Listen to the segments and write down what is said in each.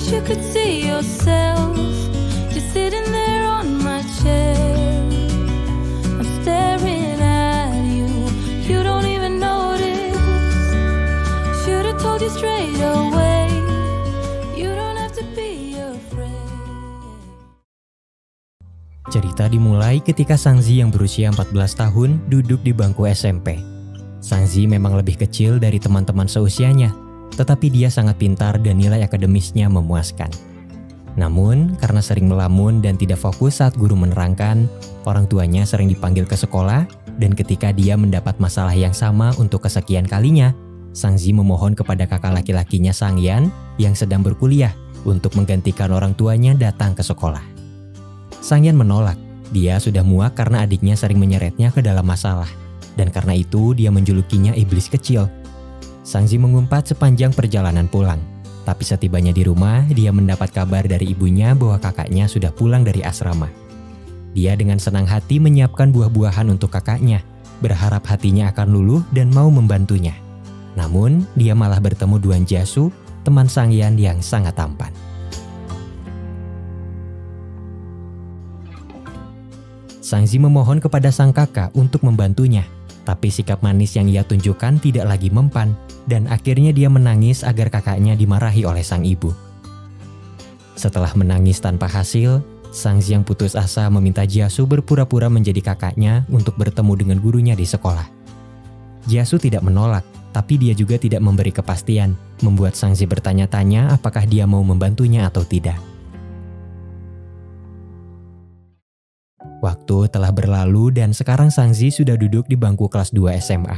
wish you could see yourself. You're sitting there on my chair. I'm staring at you. You don't even notice. Should've told you straight away. You don't have to be afraid. Cerita dimulai ketika Sangzi yang berusia 14 tahun duduk di bangku SMP. Sangzi memang lebih kecil dari teman-teman seusianya, tetapi dia sangat pintar dan nilai akademisnya memuaskan. Namun, karena sering melamun dan tidak fokus saat guru menerangkan, orang tuanya sering dipanggil ke sekolah, dan ketika dia mendapat masalah yang sama untuk kesekian kalinya, Sangzi memohon kepada kakak laki-lakinya Sangyan yang sedang berkuliah untuk menggantikan orang tuanya datang ke sekolah. Sangyan menolak, dia sudah muak karena adiknya sering menyeretnya ke dalam masalah. Dan karena itu dia menjulukinya iblis kecil. Sangzi mengumpat sepanjang perjalanan pulang. Tapi setibanya di rumah, dia mendapat kabar dari ibunya bahwa kakaknya sudah pulang dari asrama. Dia dengan senang hati menyiapkan buah-buahan untuk kakaknya, berharap hatinya akan luluh dan mau membantunya. Namun, dia malah bertemu Duan Jasu, teman Sangyan yang sangat tampan. Sangzi memohon kepada sang kakak untuk membantunya. Tapi sikap manis yang ia tunjukkan tidak lagi mempan, dan akhirnya dia menangis agar kakaknya dimarahi oleh sang ibu. Setelah menangis tanpa hasil, Sangzi yang putus asa meminta Jasu berpura-pura menjadi kakaknya untuk bertemu dengan gurunya di sekolah. Jasu tidak menolak, tapi dia juga tidak memberi kepastian, membuat Sangzi bertanya-tanya apakah dia mau membantunya atau tidak. Waktu telah berlalu dan sekarang Sangzi sudah duduk di bangku kelas 2 SMA.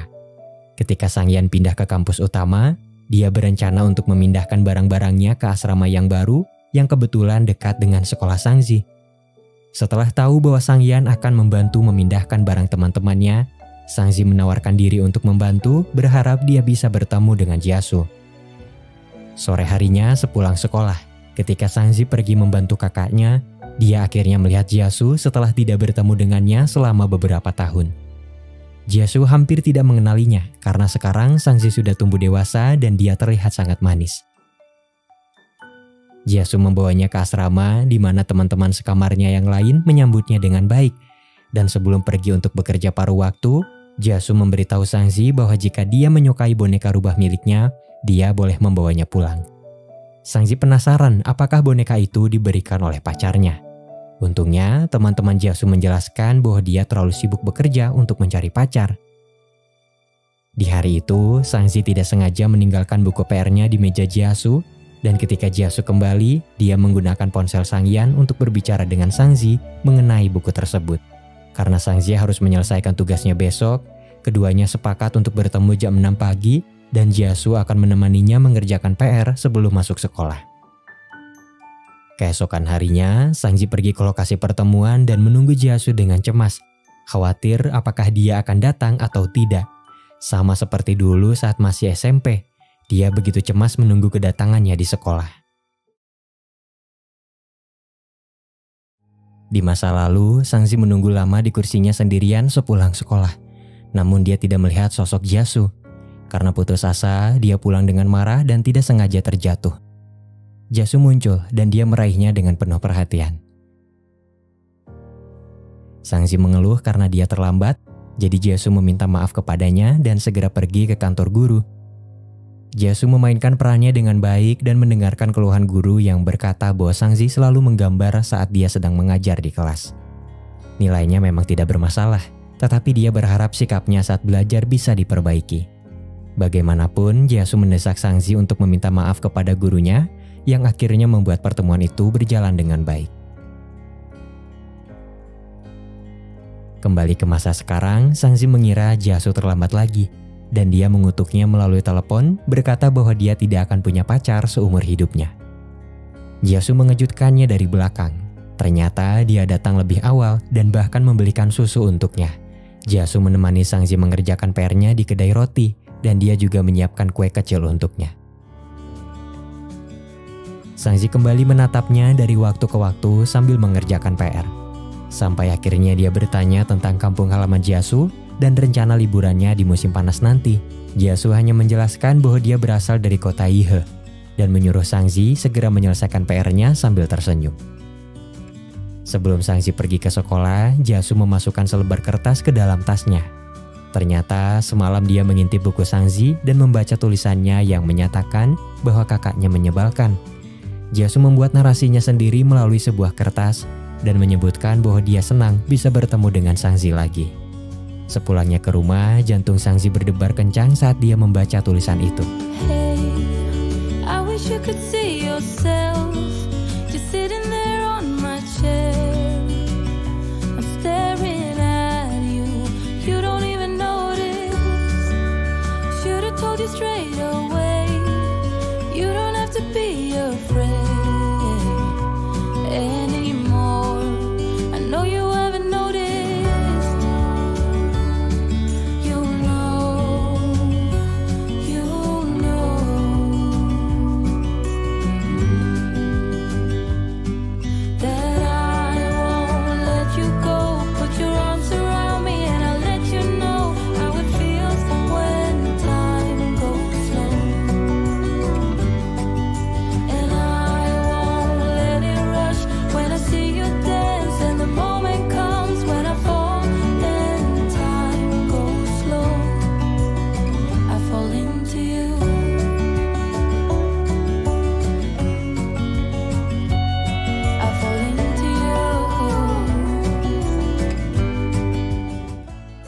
Ketika Sangyan pindah ke kampus utama, dia berencana untuk memindahkan barang-barangnya ke asrama yang baru yang kebetulan dekat dengan sekolah Sangzi. Setelah tahu bahwa Sangyan akan membantu memindahkan barang teman-temannya, Sangzi menawarkan diri untuk membantu, berharap dia bisa bertemu dengan Jasu. Sore harinya sepulang sekolah, ketika Sangzi pergi membantu kakaknya, dia akhirnya melihat Jasu setelah tidak bertemu dengannya selama beberapa tahun. Jasu hampir tidak mengenalinya karena sekarang Sangzi sudah tumbuh dewasa dan dia terlihat sangat manis. Jasu membawanya ke asrama di mana teman-teman sekamarnya yang lain menyambutnya dengan baik. Dan sebelum pergi untuk bekerja paruh waktu, Jasu memberitahu Sangzi bahwa jika dia menyukai boneka rubah miliknya, dia boleh membawanya pulang. Sangzi penasaran apakah boneka itu diberikan oleh pacarnya. Untungnya, teman-teman Jasu menjelaskan bahwa dia terlalu sibuk bekerja untuk mencari pacar. Di hari itu, Sangzi tidak sengaja meninggalkan buku PR-nya di meja Jasu, dan ketika Jasu kembali, dia menggunakan ponsel Sangyan untuk berbicara dengan Sangzi mengenai buku tersebut. Karena Sangzi harus menyelesaikan tugasnya besok, keduanya sepakat untuk bertemu jam 6 pagi, dan Jasu akan menemaninya mengerjakan PR sebelum masuk sekolah. Keesokan harinya, Sangzi pergi ke lokasi pertemuan dan menunggu Jasu dengan cemas, khawatir apakah dia akan datang atau tidak. Sama seperti dulu saat masih SMP, dia begitu cemas menunggu kedatangannya di sekolah. Di masa lalu, Sangzi menunggu lama di kursinya sendirian sepulang sekolah. Namun dia tidak melihat sosok Jasu. Karena putus asa, dia pulang dengan marah dan tidak sengaja terjatuh. Jasu muncul dan dia meraihnya dengan penuh perhatian. Sangzi mengeluh karena dia terlambat, jadi Jasu meminta maaf kepadanya dan segera pergi ke kantor guru. Jasu memainkan perannya dengan baik dan mendengarkan keluhan guru yang berkata bahwa Sangzi selalu menggambar saat dia sedang mengajar di kelas. Nilainya memang tidak bermasalah, tetapi dia berharap sikapnya saat belajar bisa diperbaiki. Bagaimanapun, Jasu mendesak Sangzi untuk meminta maaf kepada gurunya, yang akhirnya membuat pertemuan itu berjalan dengan baik. Kembali ke masa sekarang, Sangzi mengira Jasu terlambat lagi, dan dia mengutuknya melalui telepon berkata bahwa dia tidak akan punya pacar seumur hidupnya. Jasu mengejutkannya dari belakang. Ternyata dia datang lebih awal dan bahkan membelikan susu untuknya. Jasu menemani Sangzi mengerjakan PR-nya di kedai roti, dan dia juga menyiapkan kue kecil untuknya. Sangzi kembali menatapnya dari waktu ke waktu sambil mengerjakan PR. Sampai akhirnya dia bertanya tentang kampung halaman Jasu dan rencana liburannya di musim panas nanti. Jasu hanya menjelaskan bahwa dia berasal dari kota Ihe. dan menyuruh Sangzi segera menyelesaikan PR-nya sambil tersenyum. Sebelum Sangzi pergi ke sekolah, Jasu memasukkan selebar kertas ke dalam tasnya. Ternyata semalam dia mengintip buku Sangzi dan membaca tulisannya yang menyatakan bahwa kakaknya menyebalkan. Jasu membuat narasinya sendiri melalui sebuah kertas dan menyebutkan bahwa dia senang bisa bertemu dengan Sangzi lagi. Sepulangnya ke rumah, jantung Sangzi berdebar kencang saat dia membaca tulisan itu. Hey, I wish you could see yourself just sitting there on my chair. I'm staring at you, you don't even notice. Should've told you straight away, you don't have to be afraid anymore. I know you haven't noticed.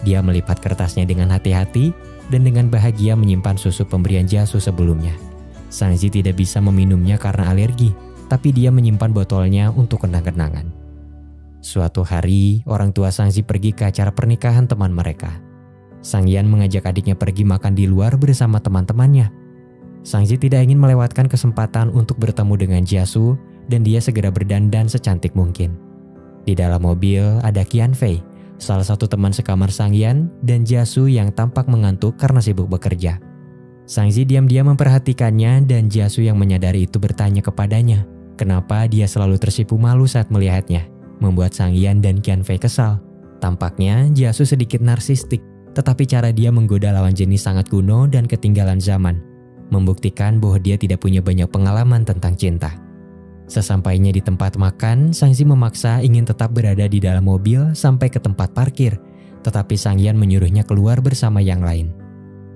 Dia melipat kertasnya dengan hati-hati dan dengan bahagia menyimpan susu pemberian Jasu sebelumnya. Sangzi tidak bisa meminumnya karena alergi, tapi dia menyimpan botolnya untuk kenang-kenangan. Suatu hari, orang tua Sangzi pergi ke acara pernikahan teman mereka. Sangyan mengajak adiknya pergi makan di luar bersama teman-temannya. Sangzi tidak ingin melewatkan kesempatan untuk bertemu dengan Jasu dan dia segera berdandan secantik mungkin. Di dalam mobil ada Qian Fei, salah satu teman sekamar Sangyan, dan Jasu yang tampak mengantuk karena sibuk bekerja. Sangzi diam-diam memperhatikannya dan Jasu yang menyadari itu bertanya kepadanya, kenapa dia selalu tersipu malu saat melihatnya, membuat Sangyan dan Qian Fei kesal. Tampaknya Jasu sedikit narsistik, tetapi cara dia menggoda lawan jenis sangat kuno dan ketinggalan zaman, membuktikan bahwa dia tidak punya banyak pengalaman tentang cinta. Sesampainya di tempat makan, Sangzi memaksa ingin tetap berada di dalam mobil sampai ke tempat parkir, tetapi Sangyan menyuruhnya keluar bersama yang lain.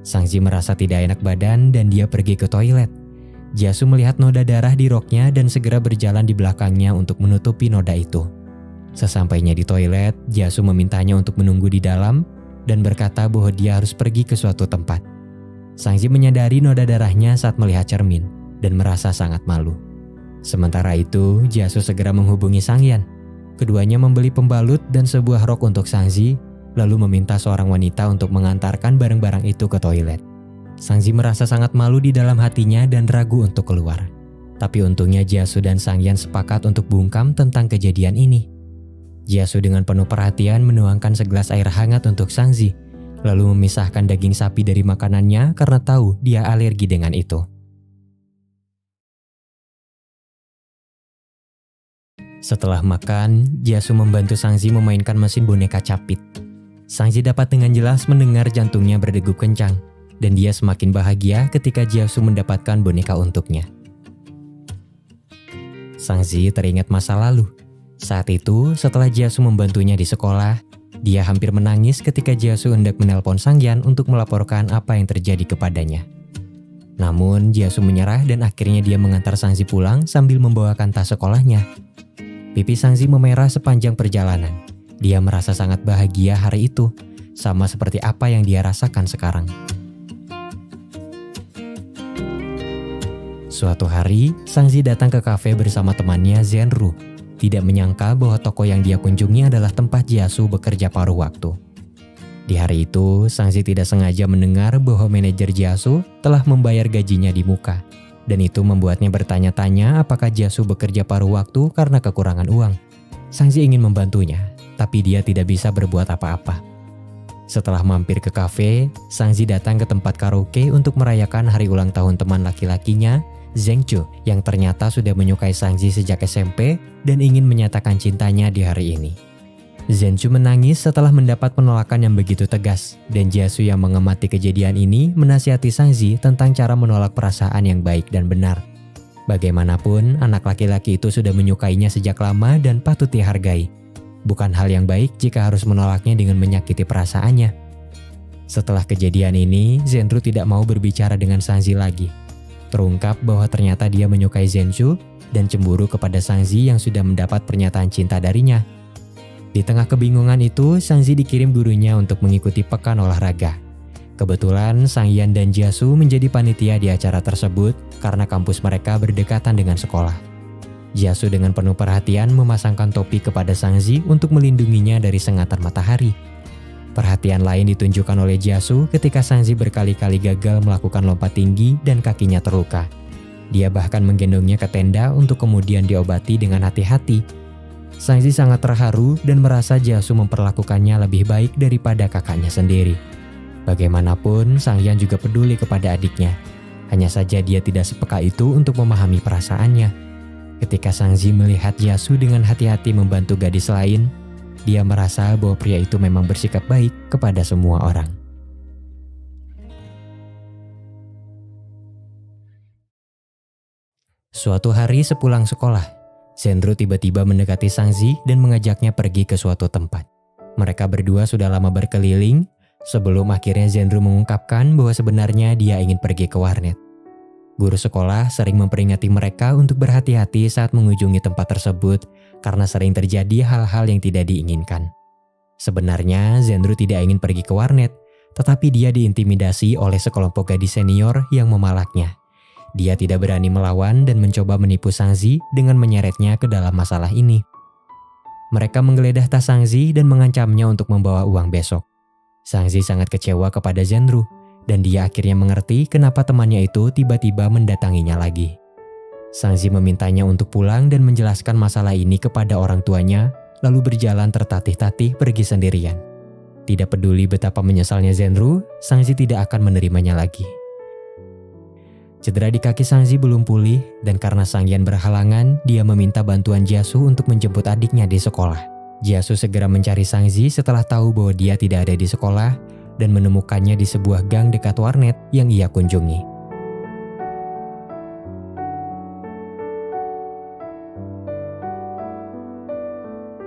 Sangzi merasa tidak enak badan dan dia pergi ke toilet. Jasu melihat noda darah di roknya dan segera berjalan di belakangnya untuk menutupi noda itu. Sesampainya di toilet, Jasu memintanya untuk menunggu di dalam dan berkata bahwa dia harus pergi ke suatu tempat. Sangzi menyadari noda darahnya saat melihat cermin dan merasa sangat malu. Sementara itu, Jasu segera menghubungi Sangyan. Keduanya membeli pembalut dan sebuah rok untuk Sangzi, lalu meminta seorang wanita untuk mengantarkan barang-barang itu ke toilet. Sangzi merasa sangat malu di dalam hatinya dan ragu untuk keluar. Tapi untungnya Jasu dan Sangyan sepakat untuk bungkam tentang kejadian ini. Jasu dengan penuh perhatian menuangkan segelas air hangat untuk Sangzi, lalu memisahkan daging sapi dari makanannya karena tahu dia alergi dengan itu. Setelah makan, Jasu membantu Sangzi memainkan mesin boneka capit. Sangzi dapat dengan jelas mendengar jantungnya berdegup kencang, dan dia semakin bahagia ketika Jasu mendapatkan boneka untuknya. Sangzi teringat masa lalu. Saat itu, setelah Jasu membantunya di sekolah, dia hampir menangis ketika Jasu hendak menelpon Sangyan untuk melaporkan apa yang terjadi kepadanya. Namun, Jasu menyerah dan akhirnya dia mengantar Sangzi pulang sambil membawakan tas sekolahnya. Pipi Sangzi memerah sepanjang perjalanan. Dia merasa sangat bahagia hari itu, sama seperti apa yang dia rasakan sekarang. Suatu hari, Sangzi datang ke kafe bersama temannya Zhenru. Tidak menyangka bahwa toko yang dia kunjungi adalah tempat Jasu bekerja paruh waktu. Di hari itu, Sangzi tidak sengaja mendengar bahwa manajer Jasu telah membayar gajinya di muka. Dan itu membuatnya bertanya-tanya apakah Jasu bekerja paruh waktu karena kekurangan uang. Sangzi ingin membantunya, tapi dia tidak bisa berbuat apa-apa. Setelah mampir ke kafe, Sangzi datang ke tempat karaoke untuk merayakan hari ulang tahun teman laki-lakinya, Zheng Chu, yang ternyata sudah menyukai Sangzi sejak SMP dan ingin menyatakan cintanya di hari ini. Zheng Chu menangis setelah mendapat penolakan yang begitu tegas, dan Jasu yang mengamati kejadian ini menasihati Sangzi tentang cara menolak perasaan yang baik dan benar, Bagaimanapun, anak laki-laki itu sudah menyukainya sejak lama dan patut dihargai. Bukan hal yang baik jika harus menolaknya dengan menyakiti perasaannya. Setelah kejadian ini, Zhenru tidak mau berbicara dengan Sangzi lagi. Terungkap bahwa ternyata dia menyukai Zhenshu dan cemburu kepada Sangzi yang sudah mendapat pernyataan cinta darinya. Di tengah kebingungan itu, Sangzi dikirim gurunya untuk mengikuti pekan olahraga. Kebetulan Sangyan dan Jiasu menjadi panitia di acara tersebut karena kampus mereka berdekatan dengan sekolah. Jiasu dengan penuh perhatian memasangkan topi kepada Sangzi untuk melindunginya dari sengatan matahari. Perhatian lain ditunjukkan oleh Jiasu ketika Sangzi berkali-kali gagal melakukan lompat tinggi dan kakinya terluka. Dia bahkan menggendongnya ke tenda untuk kemudian diobati dengan hati-hati. Sangzi sangat terharu dan merasa Jiasu memperlakukannya lebih baik daripada kakaknya sendiri. Bagaimanapun, Sangyan juga peduli kepada adiknya. Hanya saja dia tidak sepeka itu untuk memahami perasaannya. Ketika Sangzi melihat Jiasu dengan hati-hati membantu gadis lain, dia merasa bahwa pria itu memang bersikap baik kepada semua orang. Suatu hari sepulang sekolah, Zhenru tiba-tiba mendekati Sangzi dan mengajaknya pergi ke suatu tempat. Mereka berdua sudah lama berkeliling, sebelum akhirnya Zhenru mengungkapkan bahwa sebenarnya dia ingin pergi ke warnet. Guru sekolah sering memperingati mereka untuk berhati-hati saat mengunjungi tempat tersebut karena sering terjadi hal-hal yang tidak diinginkan. Sebenarnya Zhenru tidak ingin pergi ke warnet, tetapi dia diintimidasi oleh sekelompok gadis senior yang memalaknya. Dia tidak berani melawan dan mencoba menipu Sangzi dengan menyeretnya ke dalam masalah ini. Mereka menggeledah tas Sangzi dan mengancamnya untuk membawa uang besok. Sangzi sangat kecewa kepada Zhenru, dan dia akhirnya mengerti kenapa temannya itu tiba-tiba mendatanginya lagi. Sangzi memintanya untuk pulang dan menjelaskan masalah ini kepada orang tuanya, lalu berjalan tertatih-tatih pergi sendirian. Tidak peduli betapa menyesalnya Zhenru, Sangzi tidak akan menerimanya lagi. Cedera di kaki Sangzi belum pulih, dan karena Sangyan berhalangan, dia meminta bantuan Jiasu untuk menjemput adiknya di sekolah. Jiasu segera mencari Sangzi setelah tahu bahwa dia tidak ada di sekolah, dan menemukannya di sebuah gang dekat warnet yang ia kunjungi.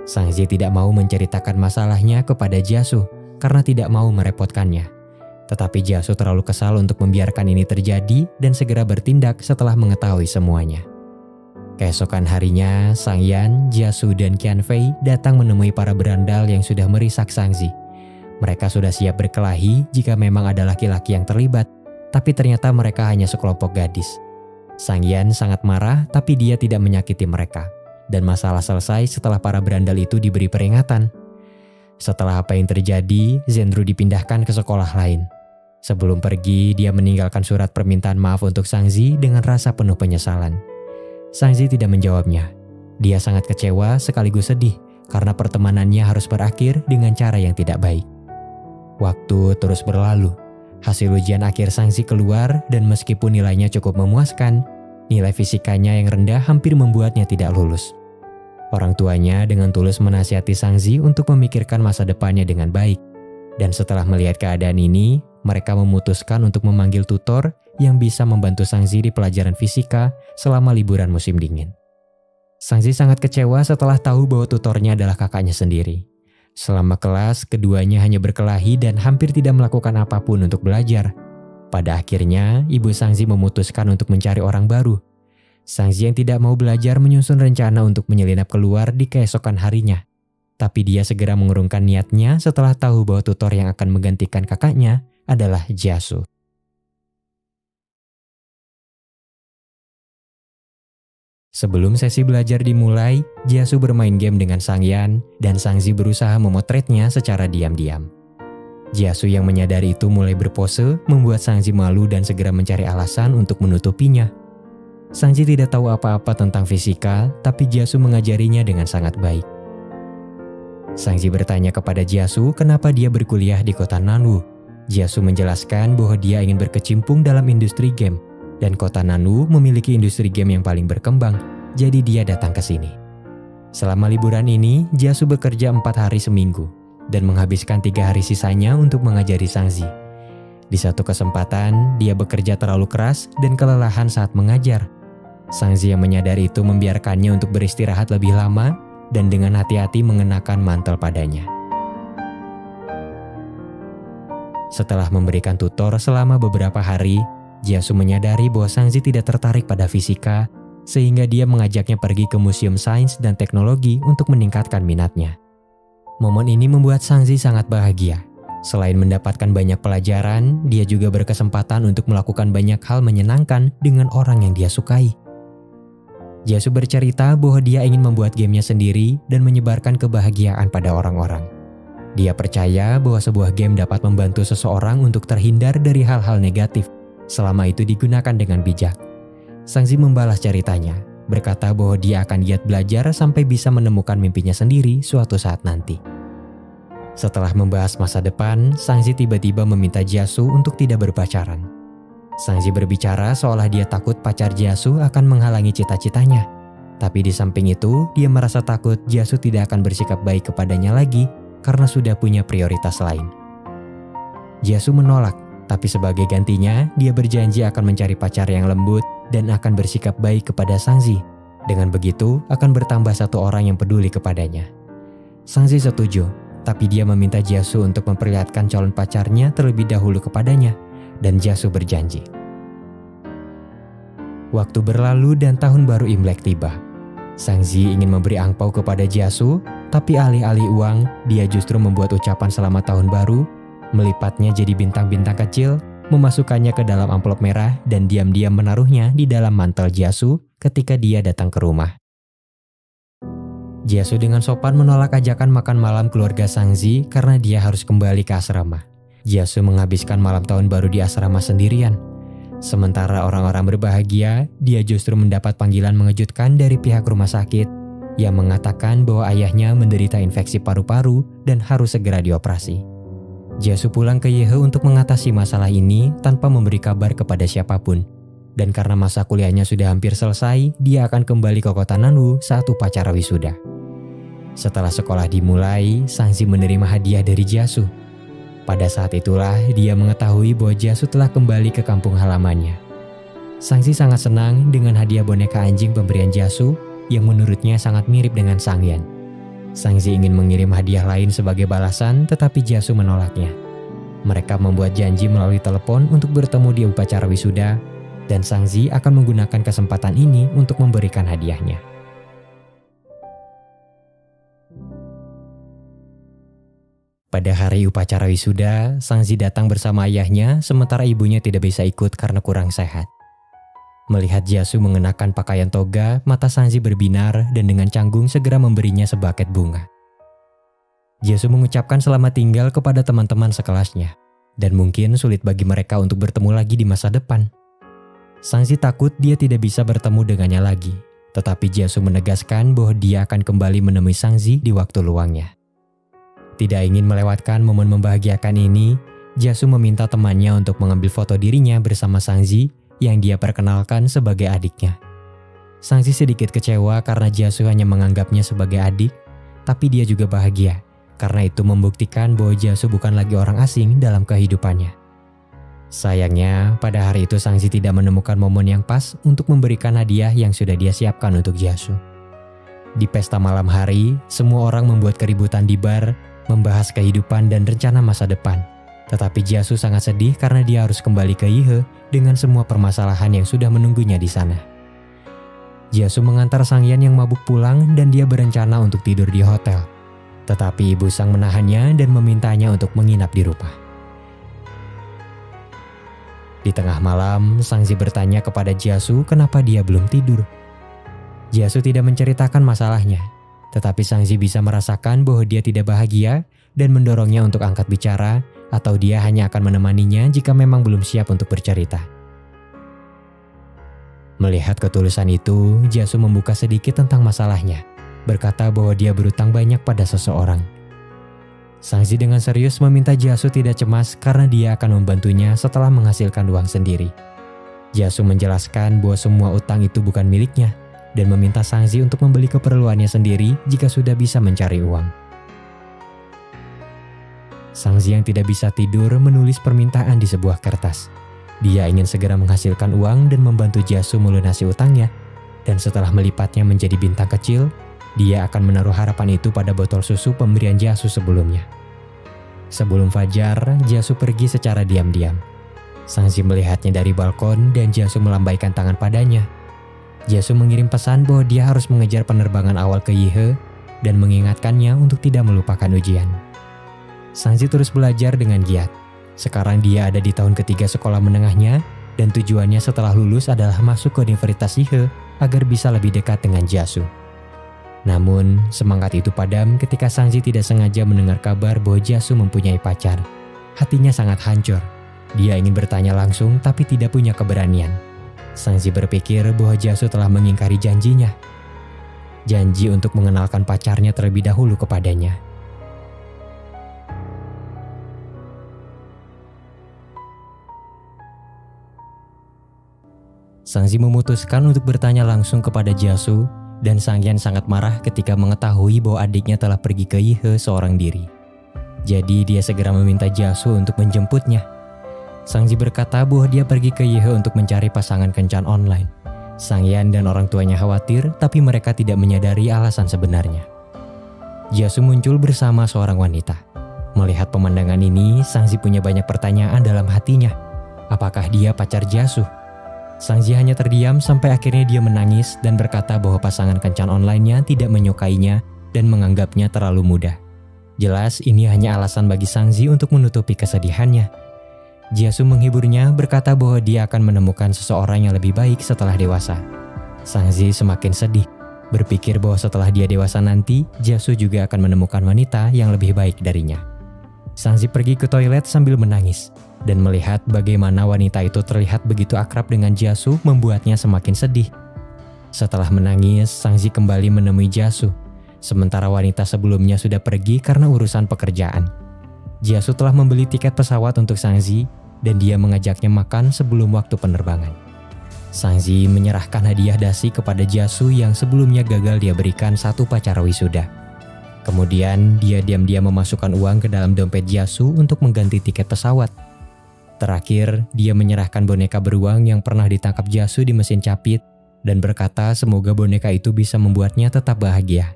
Sangzi tidak mau menceritakan masalahnya kepada Jiasu karena tidak mau merepotkannya. Tetapi Jiasu terlalu kesal untuk membiarkan ini terjadi dan segera bertindak setelah mengetahui semuanya. Keesokan harinya, Sangyan, Jiasu, dan Qianfei datang menemui para berandal yang sudah merisak Sangzi. Mereka sudah siap berkelahi jika memang ada laki-laki yang terlibat, tapi ternyata mereka hanya sekelompok gadis. Sangyan sangat marah, tapi dia tidak menyakiti mereka. Dan masalah selesai setelah para berandal itu diberi peringatan. Setelah apa yang terjadi, Zhenru dipindahkan ke sekolah lain. Sebelum pergi, dia meninggalkan surat permintaan maaf untuk Sangzi dengan rasa penuh penyesalan. Sangzi tidak menjawabnya. Dia sangat kecewa sekaligus sedih karena pertemanannya harus berakhir dengan cara yang tidak baik. Waktu terus berlalu. Hasil ujian akhir Sangzi keluar dan meskipun nilainya cukup memuaskan, nilai fisikanya yang rendah hampir membuatnya tidak lulus. Orang tuanya dengan tulus menasihati Sangzi untuk memikirkan masa depannya dengan baik. Dan setelah melihat keadaan ini, mereka memutuskan untuk memanggil tutor yang bisa membantu Sangzi di pelajaran fisika selama liburan musim dingin. Sangzi sangat kecewa setelah tahu bahwa tutornya adalah kakaknya sendiri. Selama kelas, keduanya hanya berkelahi dan hampir tidak melakukan apapun untuk belajar. Pada akhirnya, ibu Sangzi memutuskan untuk mencari orang baru. Sangzi yang tidak mau belajar menyusun rencana untuk menyelinap keluar di keesokan harinya. Tapi dia segera mengurungkan niatnya setelah tahu bahwa tutor yang akan menggantikan kakaknya adalah Jiasu. Sebelum sesi belajar dimulai, Jiasu bermain game dengan Sangyan dan Sangzi berusaha memotretnya secara diam-diam. Jiasu yang menyadari itu mulai berpose, membuat Sangzi malu dan segera mencari alasan untuk menutupinya. Sangzi tidak tahu apa-apa tentang fisika, tapi Jiasu mengajarinya dengan sangat baik. Sangzi bertanya kepada Jiasu kenapa dia berkuliah di kota Nanwu. Jiasu menjelaskan bahwa dia ingin berkecimpung dalam industri game, dan kota Nanwu memiliki industri game yang paling berkembang, jadi dia datang ke sini. Selama liburan ini, Jiasu bekerja 4 hari seminggu, dan menghabiskan 3 hari sisanya untuk mengajari Sangzi. Di satu kesempatan, dia bekerja terlalu keras dan kelelahan saat mengajar. Sangzi yang menyadari itu membiarkannya untuk beristirahat lebih lama dan dengan hati-hati mengenakan mantel padanya. Setelah memberikan tutor selama beberapa hari, Jiasu menyadari bahwa Sangzi tidak tertarik pada fisika, sehingga dia mengajaknya pergi ke Museum Sains dan Teknologi untuk meningkatkan minatnya. Momen ini membuat Sangzi sangat bahagia. Selain mendapatkan banyak pelajaran, dia juga berkesempatan untuk melakukan banyak hal menyenangkan dengan orang yang dia sukai. Jiasu bercerita bahwa dia ingin membuat gamenya sendiri dan menyebarkan kebahagiaan pada orang-orang. Dia percaya bahwa sebuah game dapat membantu seseorang untuk terhindar dari hal-hal negatif selama itu digunakan dengan bijak. Sangzi membalas ceritanya, berkata bahwa dia akan giat belajar sampai bisa menemukan mimpinya sendiri suatu saat nanti. Setelah membahas masa depan, Sangzi tiba-tiba meminta Jiasu untuk tidak berpacaran. Sangzi berbicara seolah dia takut pacar Jiasu akan menghalangi cita-citanya. Tapi di samping itu, dia merasa takut Jiasu tidak akan bersikap baik kepadanya lagi karena sudah punya prioritas lain. Jiasu menolak, tapi sebagai gantinya, dia berjanji akan mencari pacar yang lembut dan akan bersikap baik kepada Sangzi. Dengan begitu, akan bertambah satu orang yang peduli kepadanya. Sangzi setuju, tapi dia meminta Jiasu untuk memperlihatkan calon pacarnya terlebih dahulu kepadanya, dan Jiasu berjanji. Waktu berlalu dan tahun baru Imlek tiba. Sangzi ingin memberi angpau kepada Jiasu, tapi alih-alih uang, dia justru membuat ucapan selamat tahun baru, melipatnya jadi bintang-bintang kecil, memasukkannya ke dalam amplop merah dan diam-diam menaruhnya di dalam mantel Jiasu ketika dia datang ke rumah. Jiasu dengan sopan menolak ajakan makan malam keluarga Sangzi karena dia harus kembali ke asrama. Jiasu menghabiskan malam tahun baru di asrama sendirian. Sementara orang-orang berbahagia, dia justru mendapat panggilan mengejutkan dari pihak rumah sakit yang mengatakan bahwa ayahnya menderita infeksi paru-paru dan harus segera dioperasi. Jiasu pulang ke Yehe untuk mengatasi masalah ini tanpa memberi kabar kepada siapapun. Dan karena masa kuliahnya sudah hampir selesai, dia akan kembali ke kota Nanwu saat upacara wisuda. Setelah sekolah dimulai, Sangzi menerima hadiah dari Jiasu. Pada saat itulah dia mengetahui bahwa Jiasu telah kembali ke kampung halamannya. Sangzi sangat senang dengan hadiah boneka anjing pemberian Jiasu yang menurutnya sangat mirip dengan Sangyan. Sangzi ingin mengirim hadiah lain sebagai balasan, tetapi Jiasu menolaknya. Mereka membuat janji melalui telepon untuk bertemu di upacara wisuda, dan Sangzi akan menggunakan kesempatan ini untuk memberikan hadiahnya. Pada hari upacara wisuda, Sangzi datang bersama ayahnya sementara ibunya tidak bisa ikut karena kurang sehat. Melihat Jiasu mengenakan pakaian toga, mata Sangzi berbinar dan dengan canggung segera memberinya sebaket bunga. Jiasu mengucapkan selamat tinggal kepada teman-teman sekelasnya, dan mungkin sulit bagi mereka untuk bertemu lagi di masa depan. Sangzi takut dia tidak bisa bertemu dengannya lagi, tetapi Jiasu menegaskan bahwa dia akan kembali menemui Sangzi di waktu luangnya. Tidak ingin melewatkan momen membahagiakan ini, Jiasu meminta temannya untuk mengambil foto dirinya bersama Sangzi yang dia perkenalkan sebagai adiknya. Sangzi sedikit kecewa karena Jiasu hanya menganggapnya sebagai adik, tapi dia juga bahagia karena itu membuktikan bahwa Jiasu bukan lagi orang asing dalam kehidupannya. Sayangnya, pada hari itu Sangzi tidak menemukan momen yang pas untuk memberikan hadiah yang sudah dia siapkan untuk Jiasu. Di pesta malam hari, semua orang membuat keributan di bar, membahas kehidupan dan rencana masa depan. Tetapi Jiasu sangat sedih karena dia harus kembali ke Yehe dengan semua permasalahan yang sudah menunggunya di sana. Jiasu mengantar Sangyan yang mabuk pulang dan dia berencana untuk tidur di hotel. Tetapi ibu Sang menahannya dan memintanya untuk menginap di rumah. Di tengah malam, Sangzi bertanya kepada Jiasu kenapa dia belum tidur. Jiasu tidak menceritakan masalahnya, tetapi Sangzi bisa merasakan bahwa dia tidak bahagia dan mendorongnya untuk angkat bicara atau dia hanya akan menemaninya jika memang belum siap untuk bercerita. Melihat ketulusan itu, Jiasu membuka sedikit tentang masalahnya, berkata bahwa dia berutang banyak pada seseorang. Sangzi dengan serius meminta Jiasu tidak cemas karena dia akan membantunya setelah menghasilkan uang sendiri. Jiasu menjelaskan bahwa semua utang itu bukan miliknya, dan meminta Sangzi untuk membeli keperluannya sendiri jika sudah bisa mencari uang. Sangzi yang tidak bisa tidur menulis permintaan di sebuah kertas. Dia ingin segera menghasilkan uang dan membantu Jiasu melunasi utangnya, dan setelah melipatnya menjadi bintang kecil, dia akan menaruh harapan itu pada botol susu pemberian Jasu sebelumnya. Sebelum fajar, Jasu pergi secara diam-diam. Sangzi melihatnya dari balkon dan Jasu melambaikan tangan padanya. Jasu mengirim pesan bahwa dia harus mengejar penerbangan awal ke Yihe dan mengingatkannya untuk tidak melupakan ujian. Sangzi terus belajar dengan giat. Sekarang dia ada di tahun ketiga sekolah menengahnya dan tujuannya setelah lulus adalah masuk ke Universitas Yihe agar bisa lebih dekat dengan Jasu. Namun, semangat itu padam ketika Sangzi tidak sengaja mendengar kabar bahwa Jasu mempunyai pacar. Hatinya sangat hancur. Dia ingin bertanya langsung tapi tidak punya keberanian. Sangzi berpikir bahwa Jasu telah mengingkari janjinya. Janji untuk mengenalkan pacarnya terlebih dahulu kepadanya. Sangzi memutuskan untuk bertanya langsung kepada Jasu dan Sangyan sangat marah ketika mengetahui bahwa adiknya telah pergi ke Yihe seorang diri. Jadi dia segera meminta Jasu untuk menjemputnya. Sangzi berkata bahwa dia pergi ke Yihe untuk mencari pasangan kencan online. Sangyan dan orang tuanya khawatir, tapi mereka tidak menyadari alasan sebenarnya. Jasu muncul bersama seorang wanita. Melihat pemandangan ini, Sangzi punya banyak pertanyaan dalam hatinya. Apakah dia pacar Jasu? Sangzi hanya terdiam sampai akhirnya dia menangis dan berkata bahwa pasangan kencan online-nya tidak menyukainya dan menganggapnya terlalu muda. Jelas ini hanya alasan bagi Sangzi untuk menutupi kesedihannya. Jasu menghiburnya berkata bahwa dia akan menemukan seseorang yang lebih baik setelah dewasa. Sangzi semakin sedih, berpikir bahwa setelah dia dewasa nanti, Jasu juga akan menemukan wanita yang lebih baik darinya. Sangzi pergi ke toilet sambil menangis. Dan melihat bagaimana wanita itu terlihat begitu akrab dengan Jasu membuatnya semakin sedih. Setelah menangis, Sangzi kembali menemui Jasu. Sementara wanita sebelumnya sudah pergi karena urusan pekerjaan. Jasu telah membeli tiket pesawat untuk Sangzi dan dia mengajaknya makan sebelum waktu penerbangan. Sangzi menyerahkan hadiah dasi kepada Jasu yang sebelumnya gagal dia berikan satu pacar wisuda. Kemudian dia diam-diam memasukkan uang ke dalam dompet Jasu untuk mengganti tiket pesawat. Terakhir, dia menyerahkan boneka beruang yang pernah ditangkap Jasu di mesin capit dan berkata semoga boneka itu bisa membuatnya tetap bahagia.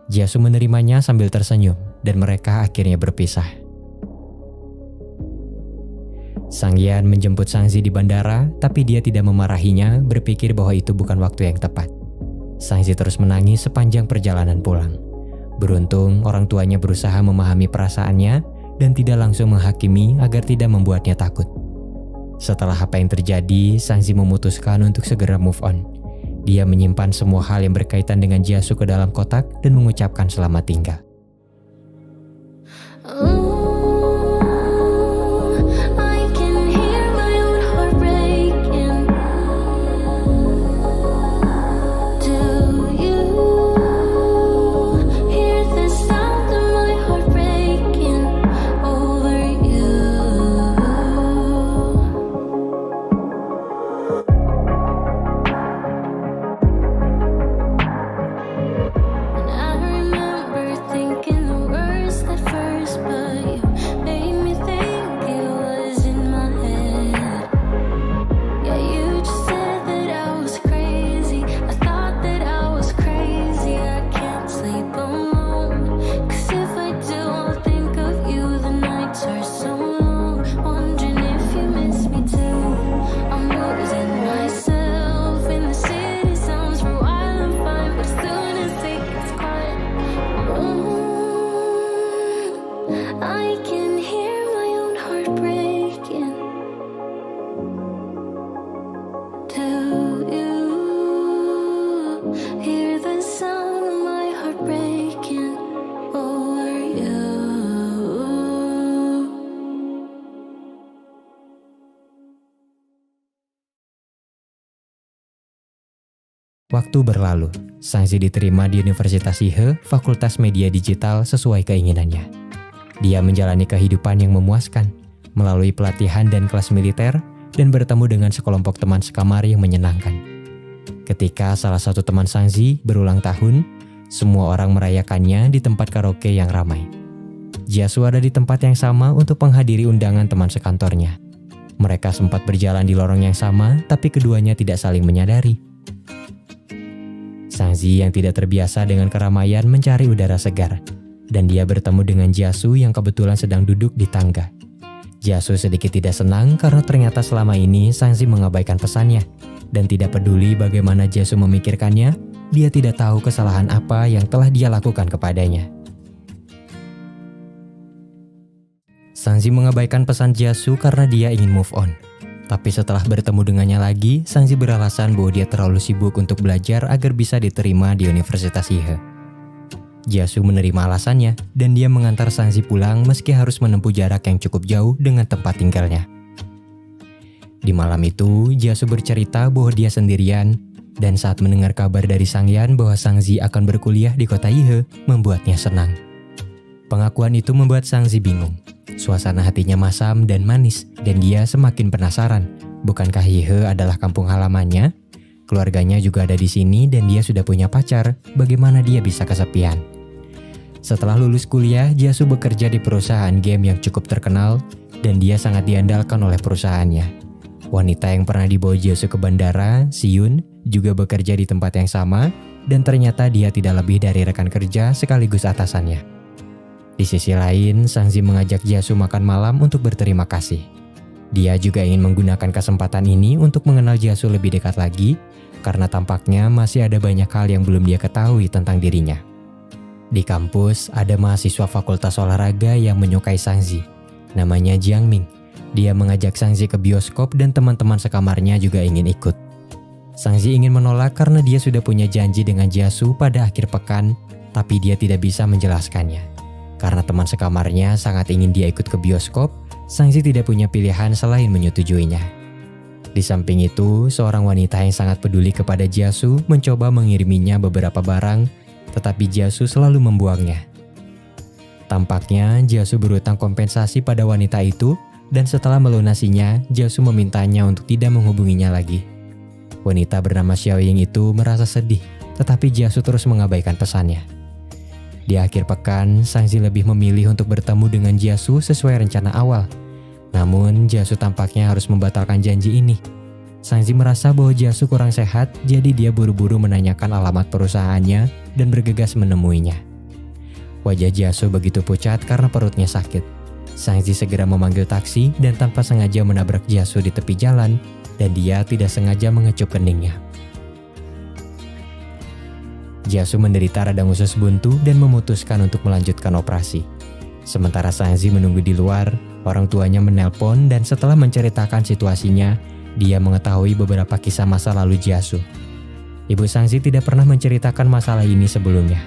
Jasu menerimanya sambil tersenyum dan mereka akhirnya berpisah. Sangyan menjemput Sangzi di bandara, tapi dia tidak memarahinya, berpikir bahwa itu bukan waktu yang tepat. Sangzi terus menangis sepanjang perjalanan pulang. Beruntung orang tuanya berusaha memahami perasaannya dan tidak langsung menghakimi agar tidak membuatnya takut. Setelah apa yang terjadi, Sangzi memutuskan untuk segera move on. Dia menyimpan semua hal yang berkaitan dengan Jasu ke dalam kotak dan mengucapkan selamat tinggal. Waktu berlalu, Sangzi diterima di Universitas Yihe, Fakultas Media Digital sesuai keinginannya. Dia menjalani kehidupan yang memuaskan, melalui pelatihan dan kelas militer, dan bertemu dengan sekelompok teman sekamar yang menyenangkan. Ketika salah satu teman Sangzi berulang tahun, semua orang merayakannya di tempat karaoke yang ramai. Jasu ada di tempat yang sama untuk menghadiri undangan teman sekantornya. Mereka sempat berjalan di lorong yang sama, tapi keduanya tidak saling menyadari. Sangzi yang tidak terbiasa dengan keramaian mencari udara segar, dan dia bertemu dengan Jasu yang kebetulan sedang duduk di tangga. Jasu sedikit tidak senang karena ternyata selama ini Sangzi mengabaikan pesannya, dan tidak peduli bagaimana Jasu memikirkannya, dia tidak tahu kesalahan apa yang telah dia lakukan kepadanya. Sangzi mengabaikan pesan Jasu karena dia ingin move on. Tapi setelah bertemu dengannya lagi, Sangzi beralasan bahwa dia terlalu sibuk untuk belajar agar bisa diterima di Universitas Ihe. Jasu menerima alasannya dan dia mengantar Sangzi pulang meski harus menempuh jarak yang cukup jauh dengan tempat tinggalnya. Di malam itu, Jasu bercerita bahwa dia sendirian dan saat mendengar kabar dari Sangyan bahwa Sangzi akan berkuliah di kota Ihe, membuatnya senang. Pengakuan itu membuat Sangzi bingung. Suasana hatinya masam dan manis dan dia semakin penasaran. Bukankah Ihe adalah kampung halamannya? Keluarganya juga ada di sini dan dia sudah punya pacar. Bagaimana dia bisa kesepian? Setelah lulus kuliah, Jasu bekerja di perusahaan game yang cukup terkenal dan dia sangat diandalkan oleh perusahaannya. Wanita yang pernah dibawa Jasu ke bandara, Siyun, juga bekerja di tempat yang sama dan ternyata dia tidak lebih dari rekan kerja sekaligus atasannya. Di sisi lain, Sangzi mengajak Jasu makan malam untuk berterima kasih. Dia juga ingin menggunakan kesempatan ini untuk mengenal Jasu lebih dekat lagi, karena tampaknya masih ada banyak hal yang belum dia ketahui tentang dirinya. Di kampus, ada mahasiswa fakultas olahraga yang menyukai Sangzi. Namanya Jiang Ming. Dia mengajak Sangzi ke bioskop dan teman-teman sekamarnya juga ingin ikut. Sangzi ingin menolak karena dia sudah punya janji dengan Jasu pada akhir pekan, tapi dia tidak bisa menjelaskannya. Karena teman sekamarnya sangat ingin dia ikut ke bioskop, Sangzi tidak punya pilihan selain menyetujuinya. Di samping itu, seorang wanita yang sangat peduli kepada Jasu mencoba mengiriminya beberapa barang, tetapi Jasu selalu membuangnya. Tampaknya Jasu berutang kompensasi pada wanita itu, dan setelah melunasinya, Jasu memintanya untuk tidak menghubunginya lagi. Wanita bernama Xiaoying itu merasa sedih, tetapi Jasu terus mengabaikan pesannya. Di akhir pekan, Sangzi lebih memilih untuk bertemu dengan Jasu sesuai rencana awal. Namun, Jasu tampaknya harus membatalkan janji ini. Sangzi merasa bahwa Jasu kurang sehat, jadi dia buru-buru menanyakan alamat perusahaannya dan bergegas menemuinya. Wajah Jasu begitu pucat karena perutnya sakit. Sangzi segera memanggil taksi dan tanpa sengaja menabrak Jasu di tepi jalan, dan dia tidak sengaja mengecup keningnya. Jasu menderita radang usus buntu dan memutuskan untuk melanjutkan operasi. Sementara Sangzi menunggu di luar, orang tuanya menelpon dan setelah menceritakan situasinya, dia mengetahui beberapa kisah masa lalu Jasu. Ibu Sangzi tidak pernah menceritakan masalah ini sebelumnya.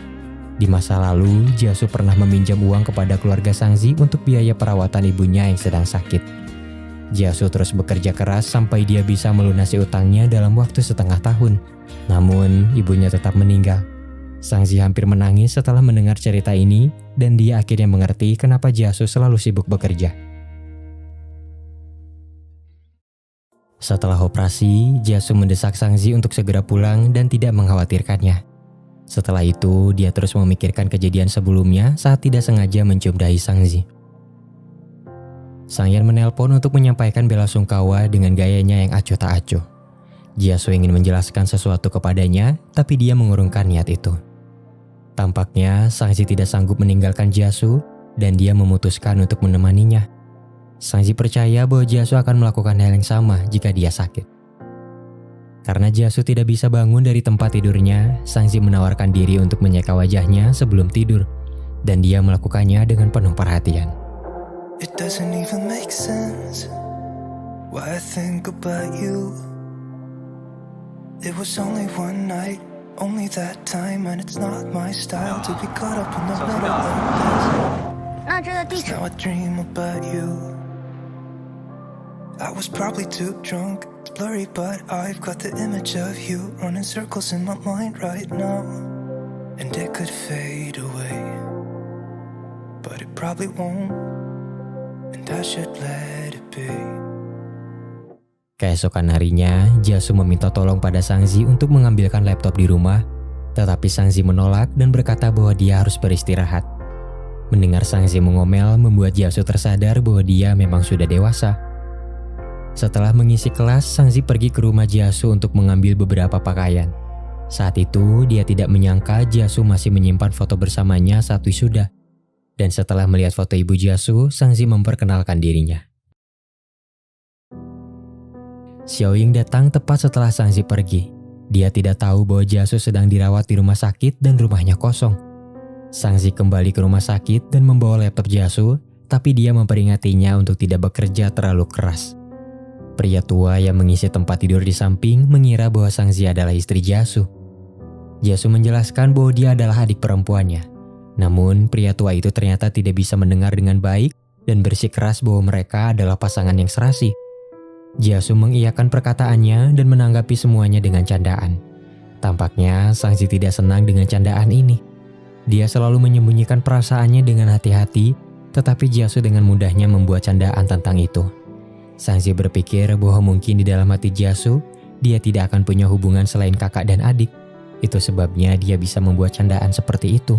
Di masa lalu, Jasu pernah meminjam uang kepada keluarga Sangzi untuk biaya perawatan ibunya yang sedang sakit. Jasu terus bekerja keras sampai dia bisa melunasi utangnya dalam waktu setengah tahun. Namun, ibunya tetap meninggal. Sangzi hampir menangis setelah mendengar cerita ini dan dia akhirnya mengerti kenapa Jasu selalu sibuk bekerja. Setelah operasi, Jasu mendesak Sangzi untuk segera pulang dan tidak mengkhawatirkannya. Setelah itu, dia terus memikirkan kejadian sebelumnya saat tidak sengaja mencium dahi Sangzi. Sangyan menelpon untuk menyampaikan bela sungkawa dengan gayanya yang acuh tak acuh. Jasu ingin menjelaskan sesuatu kepadanya, tapi dia mengurungkan niat itu. Tampaknya Sangzi tidak sanggup meninggalkan Jasu dan dia memutuskan untuk menemaninya. Sangzi percaya bahwa Jasu akan melakukan hal yang sama jika dia sakit. Karena Jasu tidak bisa bangun dari tempat tidurnya, Sangzi menawarkan diri untuk menyeka wajahnya sebelum tidur dan dia melakukannya dengan penuh perhatian. It doesn't even make sense why I think about you. It was only one night, only that time, and it's not my style to be caught up in the middle of this. 那这个地址 Now I dream about you. I was probably too drunk, it's blurry, but I've got the image of you running circles in my mind right now. And it could fade away, but it probably won't, and I should let it be. Keesokan harinya, Jasu meminta tolong pada Sangzi untuk mengambilkan laptop di rumah, tetapi Sangzi menolak dan berkata bahwa dia harus beristirahat. Mendengar Sangzi mengomel membuat Jasu tersadar bahwa dia memang sudah dewasa. Setelah mengisi kelas, Sangzi pergi ke rumah Jasu untuk mengambil beberapa pakaian. Saat itu dia tidak menyangka Jasu masih menyimpan foto bersamanya saat wisuda. Dan setelah melihat foto ibu Jasu, Sangzi memperkenalkan dirinya. Xiaoying datang tepat setelah Sangzi pergi. Dia tidak tahu bahwa Jasu sedang dirawat di rumah sakit dan rumahnya kosong. Sangzi kembali ke rumah sakit dan membawa laptop Jasu, tapi dia memperingatinya untuk tidak bekerja terlalu keras. Pria tua yang mengisi tempat tidur di samping mengira bahwa Sangzi adalah istri Jasu. Jasu menjelaskan bahwa dia adalah adik perempuannya. Namun, pria tua itu ternyata tidak bisa mendengar dengan baik dan bersikeras bahwa mereka adalah pasangan yang serasi. Jasu mengiyakan perkataannya dan menanggapi semuanya dengan candaan. Tampaknya Sangzi tidak senang dengan candaan ini. Dia selalu menyembunyikan perasaannya dengan hati-hati, tetapi Jasu dengan mudahnya membuat candaan tentang itu. Sangzi berpikir bahwa mungkin di dalam hati Jasu, dia tidak akan punya hubungan selain kakak dan adik. Itu sebabnya dia bisa membuat candaan seperti itu.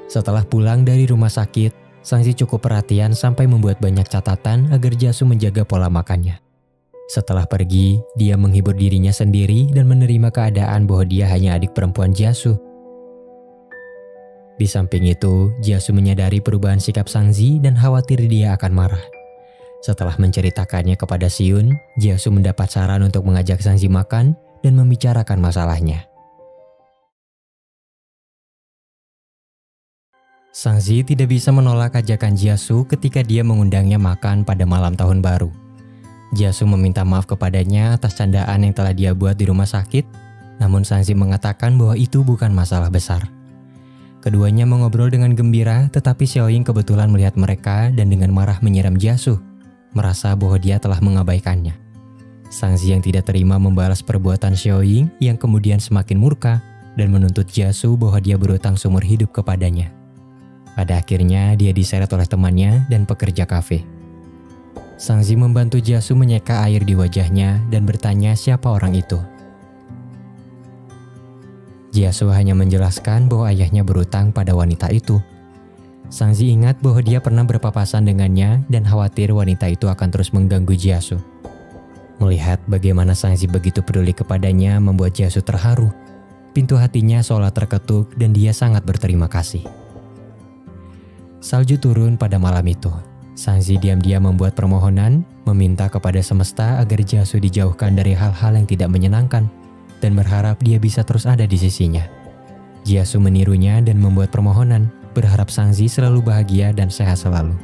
Setelah pulang dari rumah sakit, Sangzi cukup perhatian sampai membuat banyak catatan agar Jasu menjaga pola makannya. Setelah pergi, dia menghibur dirinya sendiri dan menerima keadaan bahwa dia hanya adik perempuan Jasu. Di samping itu, Jasu menyadari perubahan sikap Sangzi dan khawatir dia akan marah. Setelah menceritakannya kepada Siun, Jasu mendapat saran untuk mengajak Sangzi makan dan membicarakan masalahnya. Sangzi tidak bisa menolak ajakan Jasu ketika dia mengundangnya makan pada malam tahun baru. Jasu meminta maaf kepadanya atas candaan yang telah dia buat di rumah sakit, namun Sangzi mengatakan bahwa itu bukan masalah besar. Keduanya mengobrol dengan gembira, tetapi Xiaoying kebetulan melihat mereka dan dengan marah menyiram Jasu, merasa bahwa dia telah mengabaikannya. Sangzi yang tidak terima membalas perbuatan Xiaoying yang kemudian semakin murka dan menuntut Jasu bahwa dia berutang seumur hidup kepadanya. Pada akhirnya dia diseret oleh temannya dan pekerja kafe. Sangzi membantu Jasu menyeka air di wajahnya dan bertanya siapa orang itu. Jasu hanya menjelaskan bahwa ayahnya berutang pada wanita itu. Sangzi ingat bahwa dia pernah berpapasan dengannya dan khawatir wanita itu akan terus mengganggu Jasu. Melihat bagaimana Sangzi begitu peduli kepadanya membuat Jasu terharu. Pintu hatinya seolah terketuk dan dia sangat berterima kasih. Salju turun pada malam itu. Sangzi diam-diam membuat permohonan, meminta kepada semesta agar Jasu dijauhkan dari hal-hal yang tidak menyenangkan, dan berharap dia bisa terus ada di sisinya. Jasu menirunya dan membuat permohonan, berharap Sangzi selalu bahagia dan sehat selalu.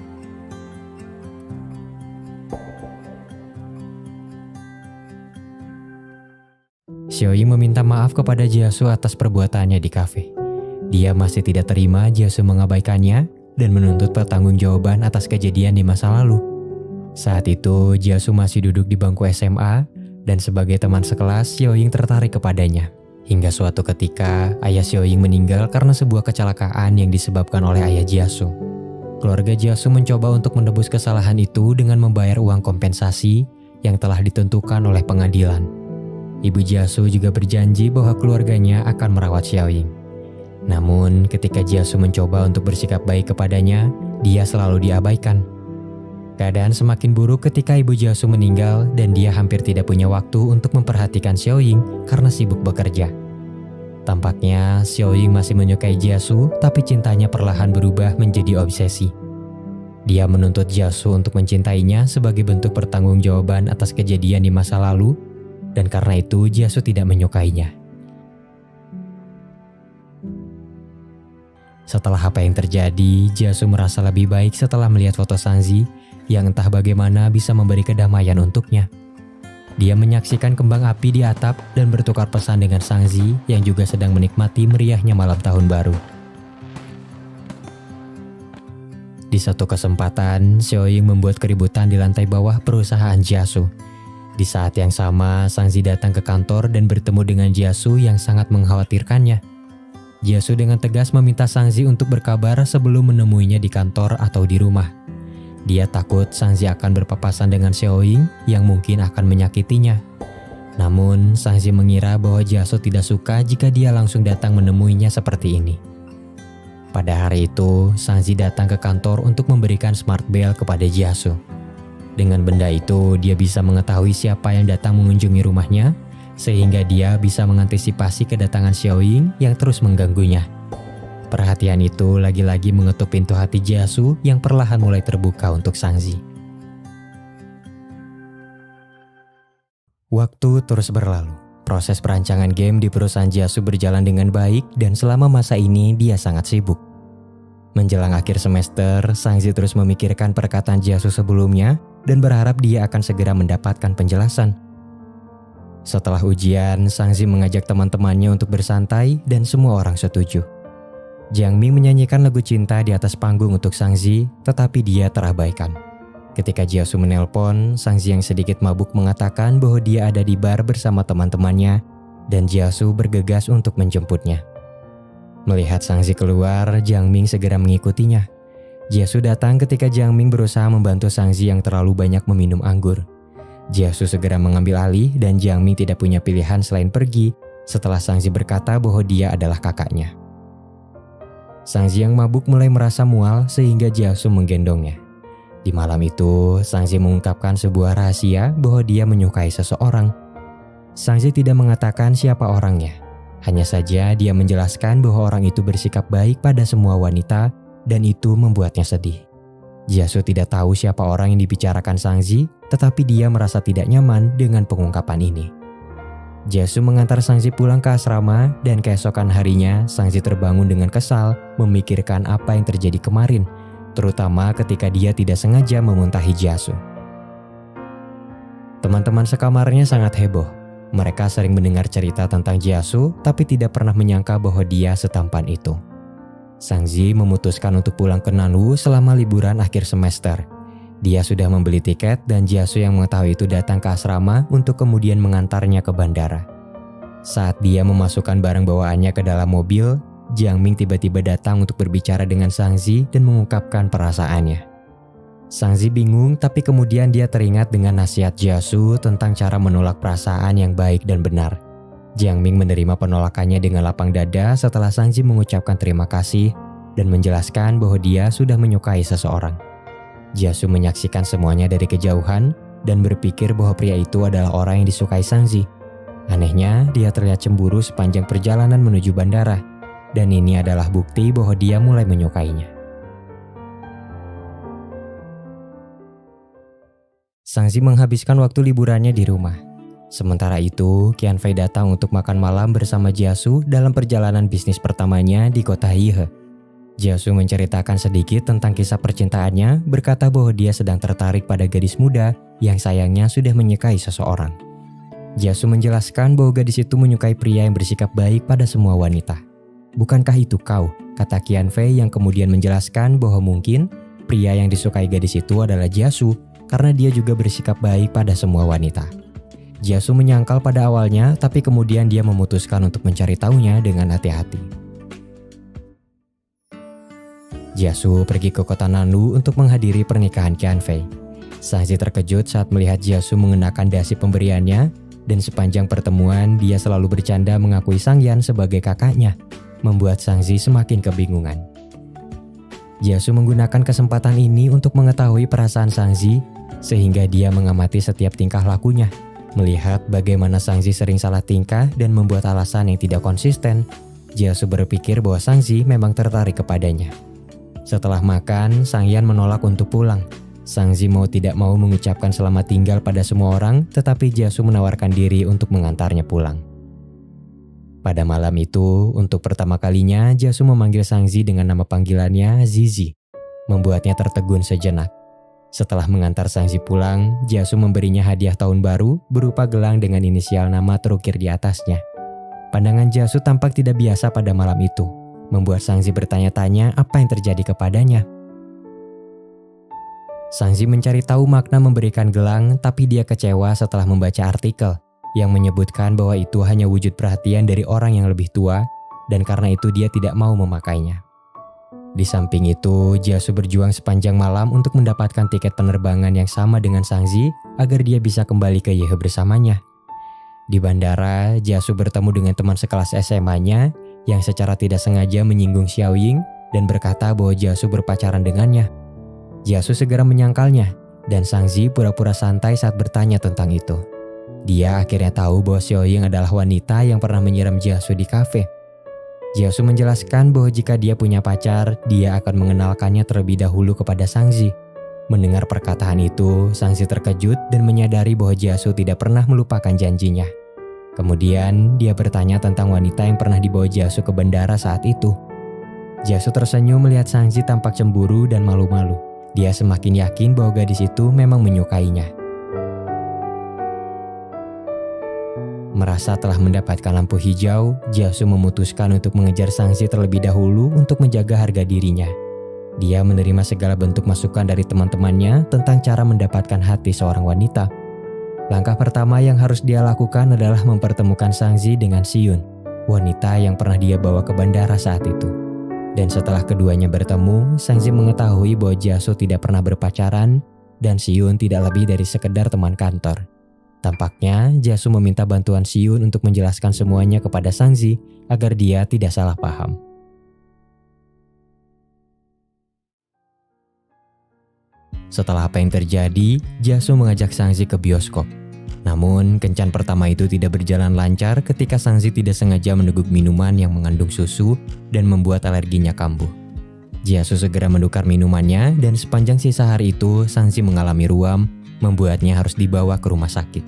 Xiaoying meminta maaf kepada Jasu atas perbuatannya di kafe. Dia masih tidak terima Jasu mengabaikannya, dan menuntut pertanggungjawaban atas kejadian di masa lalu. Saat itu, Jasu masih duduk di bangku SMA, dan sebagai teman sekelas, Xiaoying tertarik kepadanya. Hingga suatu ketika, ayah Xiaoying meninggal karena sebuah kecelakaan yang disebabkan oleh ayah Jasu. Keluarga Jasu mencoba untuk menebus kesalahan itu dengan membayar uang kompensasi yang telah ditentukan oleh pengadilan. Ibu Jasu juga berjanji bahwa keluarganya akan merawat Xiaoying. Namun, ketika Jasu mencoba untuk bersikap baik kepadanya, dia selalu diabaikan. Keadaan semakin buruk ketika ibu Jasu meninggal dan dia hampir tidak punya waktu untuk memperhatikan Xiaoying karena sibuk bekerja. Tampaknya Xiaoying masih menyukai Jasu, tapi cintanya perlahan berubah menjadi obsesi. Dia menuntut Jasu untuk mencintainya sebagai bentuk pertanggungjawaban atas kejadian di masa lalu, dan karena itu Jasu tidak menyukainya. Setelah apa yang terjadi, Jasu merasa lebih baik setelah melihat foto Sangzi yang entah bagaimana bisa memberi kedamaian untuknya. Dia menyaksikan kembang api di atap dan bertukar pesan dengan Sangzi yang juga sedang menikmati meriahnya malam tahun baru. Di satu kesempatan, Xiaoying membuat keributan di lantai bawah perusahaan Jasu. Di saat yang sama, Sangzi datang ke kantor dan bertemu dengan Jasu yang sangat mengkhawatirkannya. Jasu dengan tegas meminta Sangzi untuk berkabar sebelum menemuinya di kantor atau di rumah. Dia takut Sangzi akan berpapasan dengan Xiaoying yang mungkin akan menyakitinya. Namun, Sangzi mengira bahwa Jasu tidak suka jika dia langsung datang menemuinya seperti ini. Pada hari itu, Sangzi datang ke kantor untuk memberikan smart bell kepada Jasu. Dengan benda itu, dia bisa mengetahui siapa yang datang mengunjungi rumahnya, sehingga dia bisa mengantisipasi kedatangan Xiaoying yang terus mengganggunya. Perhatian itu lagi-lagi mengetuk pintu hati Jiasu yang perlahan mulai terbuka untuk Sangzi. Waktu terus berlalu. Proses perancangan game di perusahaan Jiasu berjalan dengan baik dan selama masa ini dia sangat sibuk. Menjelang akhir semester, Sangzi terus memikirkan perkataan Jiasu sebelumnya dan berharap dia akan segera mendapatkan penjelasan. Setelah ujian, Sangzi mengajak teman-temannya untuk bersantai dan semua orang setuju. Jiang Ming menyanyikan lagu cinta di atas panggung untuk Sangzi, tetapi dia terabaikan. Ketika Jiasu menelpon, Sangzi yang sedikit mabuk mengatakan bahwa dia ada di bar bersama teman-temannya dan Jiasu bergegas untuk menjemputnya. Melihat Sangzi keluar, Jiang Ming segera mengikutinya. Jiasu datang ketika Jiang Ming berusaha membantu Sangzi yang terlalu banyak meminum anggur. Jiasu segera mengambil alih dan Jiang Ming tidak punya pilihan selain pergi setelah Sangzi berkata bahwa dia adalah kakaknya. Sangzi yang mabuk mulai merasa mual sehingga Jiasu menggendongnya. Di malam itu, Sangzi mengungkapkan sebuah rahasia bahwa dia menyukai seseorang. Sangzi tidak mengatakan siapa orangnya. Hanya saja dia menjelaskan bahwa orang itu bersikap baik pada semua wanita dan itu membuatnya sedih. Jiasu tidak tahu siapa orang yang dibicarakan Sangzi, tetapi dia merasa tidak nyaman dengan pengungkapan ini. Jiasu mengantar Sangzi pulang ke asrama dan keesokan harinya Sangzi terbangun dengan kesal memikirkan apa yang terjadi kemarin, terutama ketika dia tidak sengaja memuntahi Jiasu. Teman-teman sekamarnya sangat heboh. Mereka sering mendengar cerita tentang Jiasu, tapi tidak pernah menyangka bahwa dia setampan itu. Sangzi memutuskan untuk pulang ke Nanwu selama liburan akhir semester. Dia sudah membeli tiket dan Jiasu yang mengetahui itu datang ke asrama untuk kemudian mengantarnya ke bandara. Saat dia memasukkan barang bawaannya ke dalam mobil, Jiang Ming tiba-tiba datang untuk berbicara dengan Sangzi dan mengungkapkan perasaannya. Sangzi bingung, tapi kemudian dia teringat dengan nasihat Jiasu tentang cara menolak perasaan yang baik dan benar. Jiang Ming menerima penolakannya dengan lapang dada setelah Sangzi mengucapkan terima kasih dan menjelaskan bahwa dia sudah menyukai seseorang. Jiasu menyaksikan semuanya dari kejauhan dan berpikir bahwa pria itu adalah orang yang disukai Sangzi. Anehnya, dia terlihat cemburu sepanjang perjalanan menuju bandara. Dan ini adalah bukti bahwa dia mulai menyukainya. Sangzi menghabiskan waktu liburannya di rumah. Sementara itu, Qianfei datang untuk makan malam bersama Jiasu dalam perjalanan bisnis pertamanya di kota Hihe. Jiasu menceritakan sedikit tentang kisah percintaannya, berkata bahwa dia sedang tertarik pada gadis muda yang sayangnya sudah menyukai seseorang. Jiasu menjelaskan bahwa gadis itu menyukai pria yang bersikap baik pada semua wanita. "Bukankah itu kau?" kata Qianfei yang kemudian menjelaskan bahwa mungkin pria yang disukai gadis itu adalah Jiasu karena dia juga bersikap baik pada semua wanita. Jiasu menyangkal pada awalnya, tapi kemudian dia memutuskan untuk mencari tahunya dengan hati-hati. Jiasu pergi ke kota Nanwu untuk menghadiri pernikahan Qianfei. Sangzi terkejut saat melihat Jiasu mengenakan dasi pemberiannya dan sepanjang pertemuan dia selalu bercanda mengakui Sangyan sebagai kakaknya, membuat Sangzi semakin kebingungan. Jiasu menggunakan kesempatan ini untuk mengetahui perasaan Sangzi sehingga dia mengamati setiap tingkah lakunya. Melihat bagaimana Sangzi sering salah tingkah dan membuat alasan yang tidak konsisten, Jiasu berpikir bahwa Sangzi memang tertarik kepadanya. Setelah makan, Sangyan menolak untuk pulang. Sangzi mau tidak mau mengucapkan selamat tinggal pada semua orang, tetapi Jiasu menawarkan diri untuk mengantarnya pulang. Pada malam itu, untuk pertama kalinya Jiasu memanggil Sangzi dengan nama panggilannya Zizi, membuatnya tertegun sejenak. Setelah mengantar Sangzi pulang, Jiasu memberinya hadiah tahun baru berupa gelang dengan inisial nama terukir di atasnya. Pandangan Jiasu tampak tidak biasa pada malam itu, membuat Sangzi bertanya-tanya apa yang terjadi kepadanya. Sangzi mencari tahu makna memberikan gelang, tapi dia kecewa setelah membaca artikel yang menyebutkan bahwa itu hanya wujud perhatian dari orang yang lebih tua, dan karena itu dia tidak mau memakainya. Di samping itu, Jiasu berjuang sepanjang malam untuk mendapatkan tiket penerbangan yang sama dengan Sangzi agar dia bisa kembali ke Yehe bersamanya. Di bandara, Jiasu bertemu dengan teman sekelas SMA-nya yang secara tidak sengaja menyinggung Xiaoying dan berkata bahwa Jiasu berpacaran dengannya. Jiasu segera menyangkalnya dan Sangzi pura-pura santai saat bertanya tentang itu. Dia akhirnya tahu bahwa Xiaoying adalah wanita yang pernah menyiram Jiasu di kafe. Jiasu menjelaskan bahwa jika dia punya pacar, dia akan mengenalkannya terlebih dahulu kepada Sangzi. Mendengar perkataan itu, Sangzi terkejut dan menyadari bahwa Jiasu tidak pernah melupakan janjinya. Kemudian, dia bertanya tentang wanita yang pernah dibawa Jiasu ke bandara saat itu. Jiasu tersenyum melihat Sangzi tampak cemburu dan malu-malu. Dia semakin yakin bahwa gadis itu memang menyukainya. Merasa telah mendapatkan lampu hijau, Jiasu memutuskan untuk mengejar Sangzi terlebih dahulu untuk menjaga harga dirinya. Dia menerima segala bentuk masukan dari teman-temannya tentang cara mendapatkan hati seorang wanita. Langkah pertama yang harus dia lakukan adalah mempertemukan Sangzi dengan Siyun, wanita yang pernah dia bawa ke bandara saat itu. Dan setelah keduanya bertemu, Sangzi mengetahui bahwa Jiasu tidak pernah berpacaran dan Siyun tidak lebih dari sekedar teman kantor. Tampaknya Jiasu meminta bantuan Siyun untuk menjelaskan semuanya kepada Sangzi agar dia tidak salah paham. Setelah apa yang terjadi, Jiasu mengajak Sangzi ke bioskop. Namun, kencan pertama itu tidak berjalan lancar ketika Sangzi tidak sengaja meneguk minuman yang mengandung susu dan membuat alerginya kambuh. Jiasu segera menukar minumannya dan sepanjang sisa hari itu, Sangzi mengalami ruam, membuatnya harus dibawa ke rumah sakit.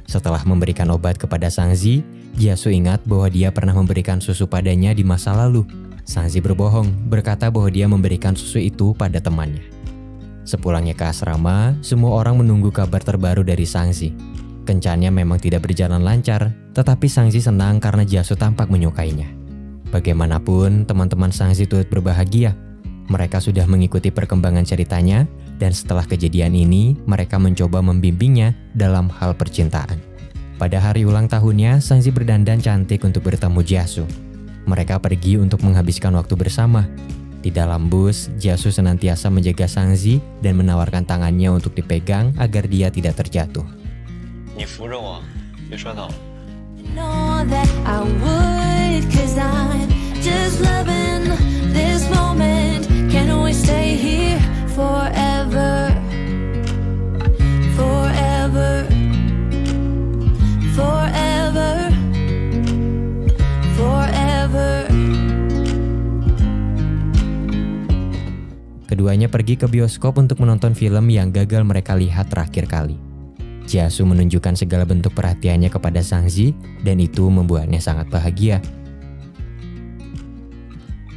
Setelah memberikan obat kepada Sangzi, Jiasu ingat bahwa dia pernah memberikan susu padanya di masa lalu. Sangzi berbohong, berkata bahwa dia memberikan susu itu pada temannya. Sepulangnya ke asrama, semua orang menunggu kabar terbaru dari Sangzi. Kencannya memang tidak berjalan lancar, tetapi Sangzi senang karena Jiasu tampak menyukainya. Bagaimanapun, teman-teman Sangzi turut berbahagia. Mereka sudah mengikuti perkembangan ceritanya, dan setelah kejadian ini, mereka mencoba membimbingnya dalam hal percintaan. Pada hari ulang tahunnya, Sangzi berdandan cantik untuk bertemu Jiasu. Mereka pergi untuk menghabiskan waktu bersama. Di dalam bus, Jiasu senantiasa menjaga Sangzi dan menawarkan tangannya untuk dipegang agar dia tidak terjatuh. 你扶着我，别摔倒。 Know that I would, 'cause I'm just loving this moment. Can't always stay here forever, forever, forever, forever. Keduanya pergi ke bioskop untuk menonton film yang gagal mereka lihat terakhir kali. Jiasu menunjukkan segala bentuk perhatiannya kepada Sangzi dan itu membuatnya sangat bahagia.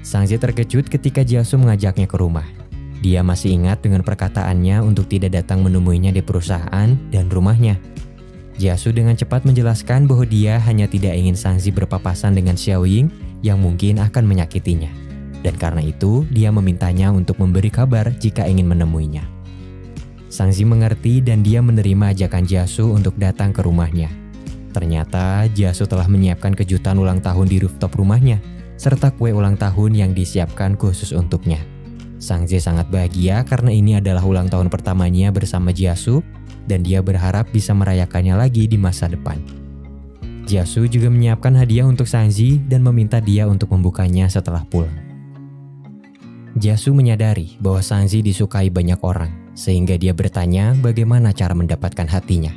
Sangzi terkejut ketika Jiasu mengajaknya ke rumah. Dia masih ingat dengan perkataannya untuk tidak datang menemuinya di perusahaan dan rumahnya. Jiasu dengan cepat menjelaskan bahwa dia hanya tidak ingin Sangzi berpapasan dengan Xiaoying yang mungkin akan menyakitinya. Dan karena itu, dia memintanya untuk memberi kabar jika ingin menemuinya. Sangzi mengerti dan dia menerima ajakan Jiasu untuk datang ke rumahnya. Ternyata Jiasu telah menyiapkan kejutan ulang tahun di rooftop rumahnya, serta kue ulang tahun yang disiapkan khusus untuknya. Sangzi sangat bahagia karena ini adalah ulang tahun pertamanya bersama Jiasu dan dia berharap bisa merayakannya lagi di masa depan. Jiasu juga menyiapkan hadiah untuk Sangzi dan meminta dia untuk membukanya setelah pulang. Jiasu menyadari bahwa Sangzi disukai banyak orang, sehingga dia bertanya bagaimana cara mendapatkan hatinya.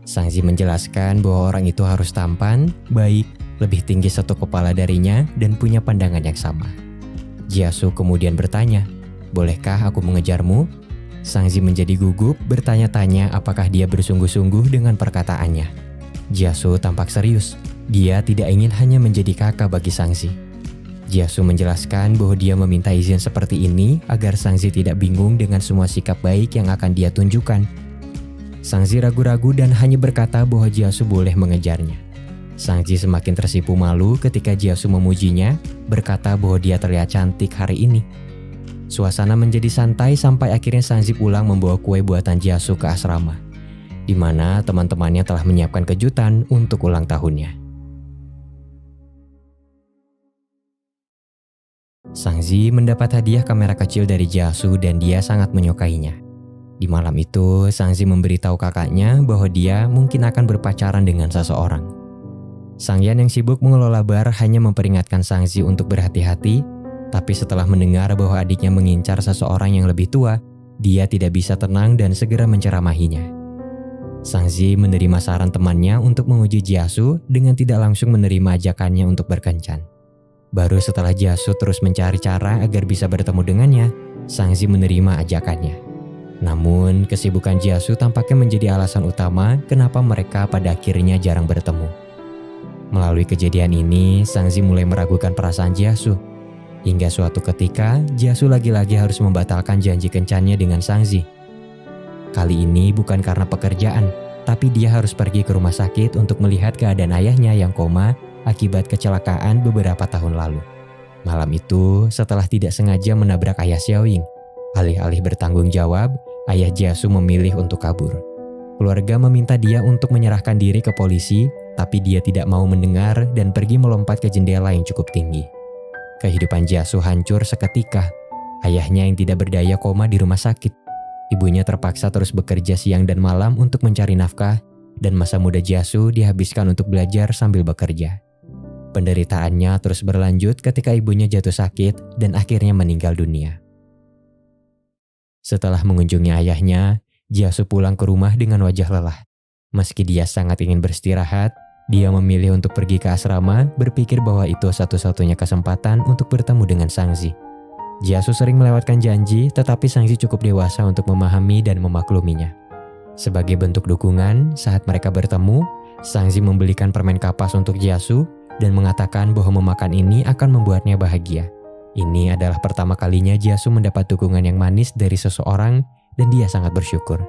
Sangzi menjelaskan bahwa orang itu harus tampan, baik, lebih tinggi satu kepala darinya, dan punya pandangan yang sama. Jiasu kemudian bertanya, "Bolehkah aku mengejarmu?" Sangzi menjadi gugup, bertanya-tanya apakah dia bersungguh-sungguh dengan perkataannya. Jiasu tampak serius. Dia tidak ingin hanya menjadi kakak bagi Sangzi. Jiasu menjelaskan bahwa dia meminta izin seperti ini agar Sangzi tidak bingung dengan semua sikap baik yang akan dia tunjukkan. Sangzi ragu-ragu dan hanya berkata bahwa Jiasu boleh mengejarnya. Sangzi semakin tersipu malu ketika Jiasu memujinya, berkata bahwa dia terlihat cantik hari ini. Suasana menjadi santai sampai akhirnya Sangzi pulang membawa kue buatan Jiasu ke asrama, di mana teman-temannya telah menyiapkan kejutan untuk ulang tahunnya. Sangzi mendapat hadiah kamera kecil dari Jiasu dan dia sangat menyukainya. Di malam itu, Sangzi memberitahu kakaknya bahwa dia mungkin akan berpacaran dengan seseorang. Sangyan yang sibuk mengelola bar hanya memperingatkan Sangzi untuk berhati-hati, tapi setelah mendengar bahwa adiknya mengincar seseorang yang lebih tua, dia tidak bisa tenang dan segera menceramahinya. Sangzi menerima saran temannya untuk menguji Jiasu dengan tidak langsung menerima ajakannya untuk berkencan. Baru setelah Jiasu terus mencari cara agar bisa bertemu dengannya, Sangzi menerima ajakannya. Namun, kesibukan Jiasu tampaknya menjadi alasan utama kenapa mereka pada akhirnya jarang bertemu. Melalui kejadian ini, Sangzi mulai meragukan perasaan Jiasu. Hingga suatu ketika, Jiasu lagi-lagi harus membatalkan janji kencannya dengan Sangzi. Kali ini bukan karena pekerjaan, tapi dia harus pergi ke rumah sakit untuk melihat keadaan ayahnya yang koma akibat kecelakaan beberapa tahun lalu. Malam itu, setelah tidak sengaja menabrak ayah Xiaoying, alih-alih bertanggung jawab, ayah Jiasu memilih untuk kabur. Keluarga meminta dia untuk menyerahkan diri ke polisi, tapi dia tidak mau mendengar dan pergi melompat ke jendela yang cukup tinggi. Kehidupan Jiasu hancur seketika. Ayahnya yang tidak berdaya koma di rumah sakit. Ibunya terpaksa terus bekerja siang dan malam untuk mencari nafkah, dan masa muda Jiasu dihabiskan untuk belajar sambil bekerja. Penderitaannya terus berlanjut ketika ibunya jatuh sakit dan akhirnya meninggal dunia. Setelah mengunjungi ayahnya, Jiasu pulang ke rumah dengan wajah lelah. Meski dia sangat ingin beristirahat, dia memilih untuk pergi ke asrama, berpikir bahwa itu satu-satunya kesempatan untuk bertemu dengan Sangzi. Jiasu sering melewatkan janji, tetapi Sangzi cukup dewasa untuk memahami dan memakluminya. Sebagai bentuk dukungan, saat mereka bertemu, Sangzi membelikan permen kapas untuk Jiasu dan mengatakan bahwa memakan ini akan membuatnya bahagia. Ini adalah pertama kalinya Jiasu mendapat dukungan yang manis dari seseorang dan dia sangat bersyukur.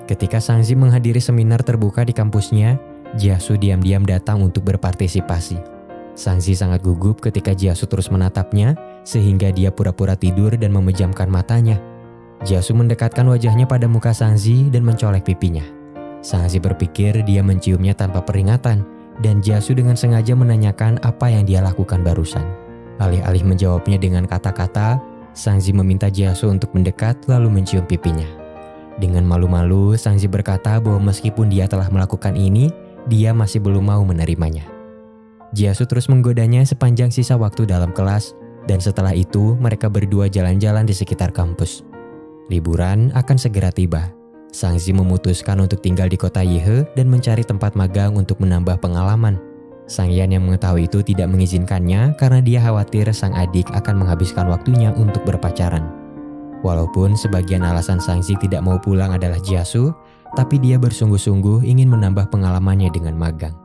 Ketika Sangzi menghadiri seminar terbuka di kampusnya, Jiasu diam-diam datang untuk berpartisipasi. Sangzi sangat gugup ketika Jiasu terus menatapnya, sehingga dia pura-pura tidur dan memejamkan matanya. Jiasu mendekatkan wajahnya pada muka Sangzi dan mencolek pipinya. Sangzi berpikir dia menciumnya tanpa peringatan, dan Jiasu dengan sengaja menanyakan apa yang dia lakukan barusan. Alih-alih menjawabnya dengan kata-kata, Sangzi meminta Jiasu untuk mendekat lalu mencium pipinya. Dengan malu-malu, Sangzi berkata bahwa meskipun dia telah melakukan ini, dia masih belum mau menerimanya. Jiasu terus menggodanya sepanjang sisa waktu dalam kelas, dan setelah itu mereka berdua jalan-jalan di sekitar kampus. Liburan akan segera tiba. Sangzi memutuskan untuk tinggal di kota Yehe dan mencari tempat magang untuk menambah pengalaman. Sang Yan yang mengetahui itu tidak mengizinkannya karena dia khawatir sang adik akan menghabiskan waktunya untuk berpacaran. Walaupun sebagian alasan Sangzi tidak mau pulang adalah Jiasu, tapi dia bersungguh-sungguh ingin menambah pengalamannya dengan magang.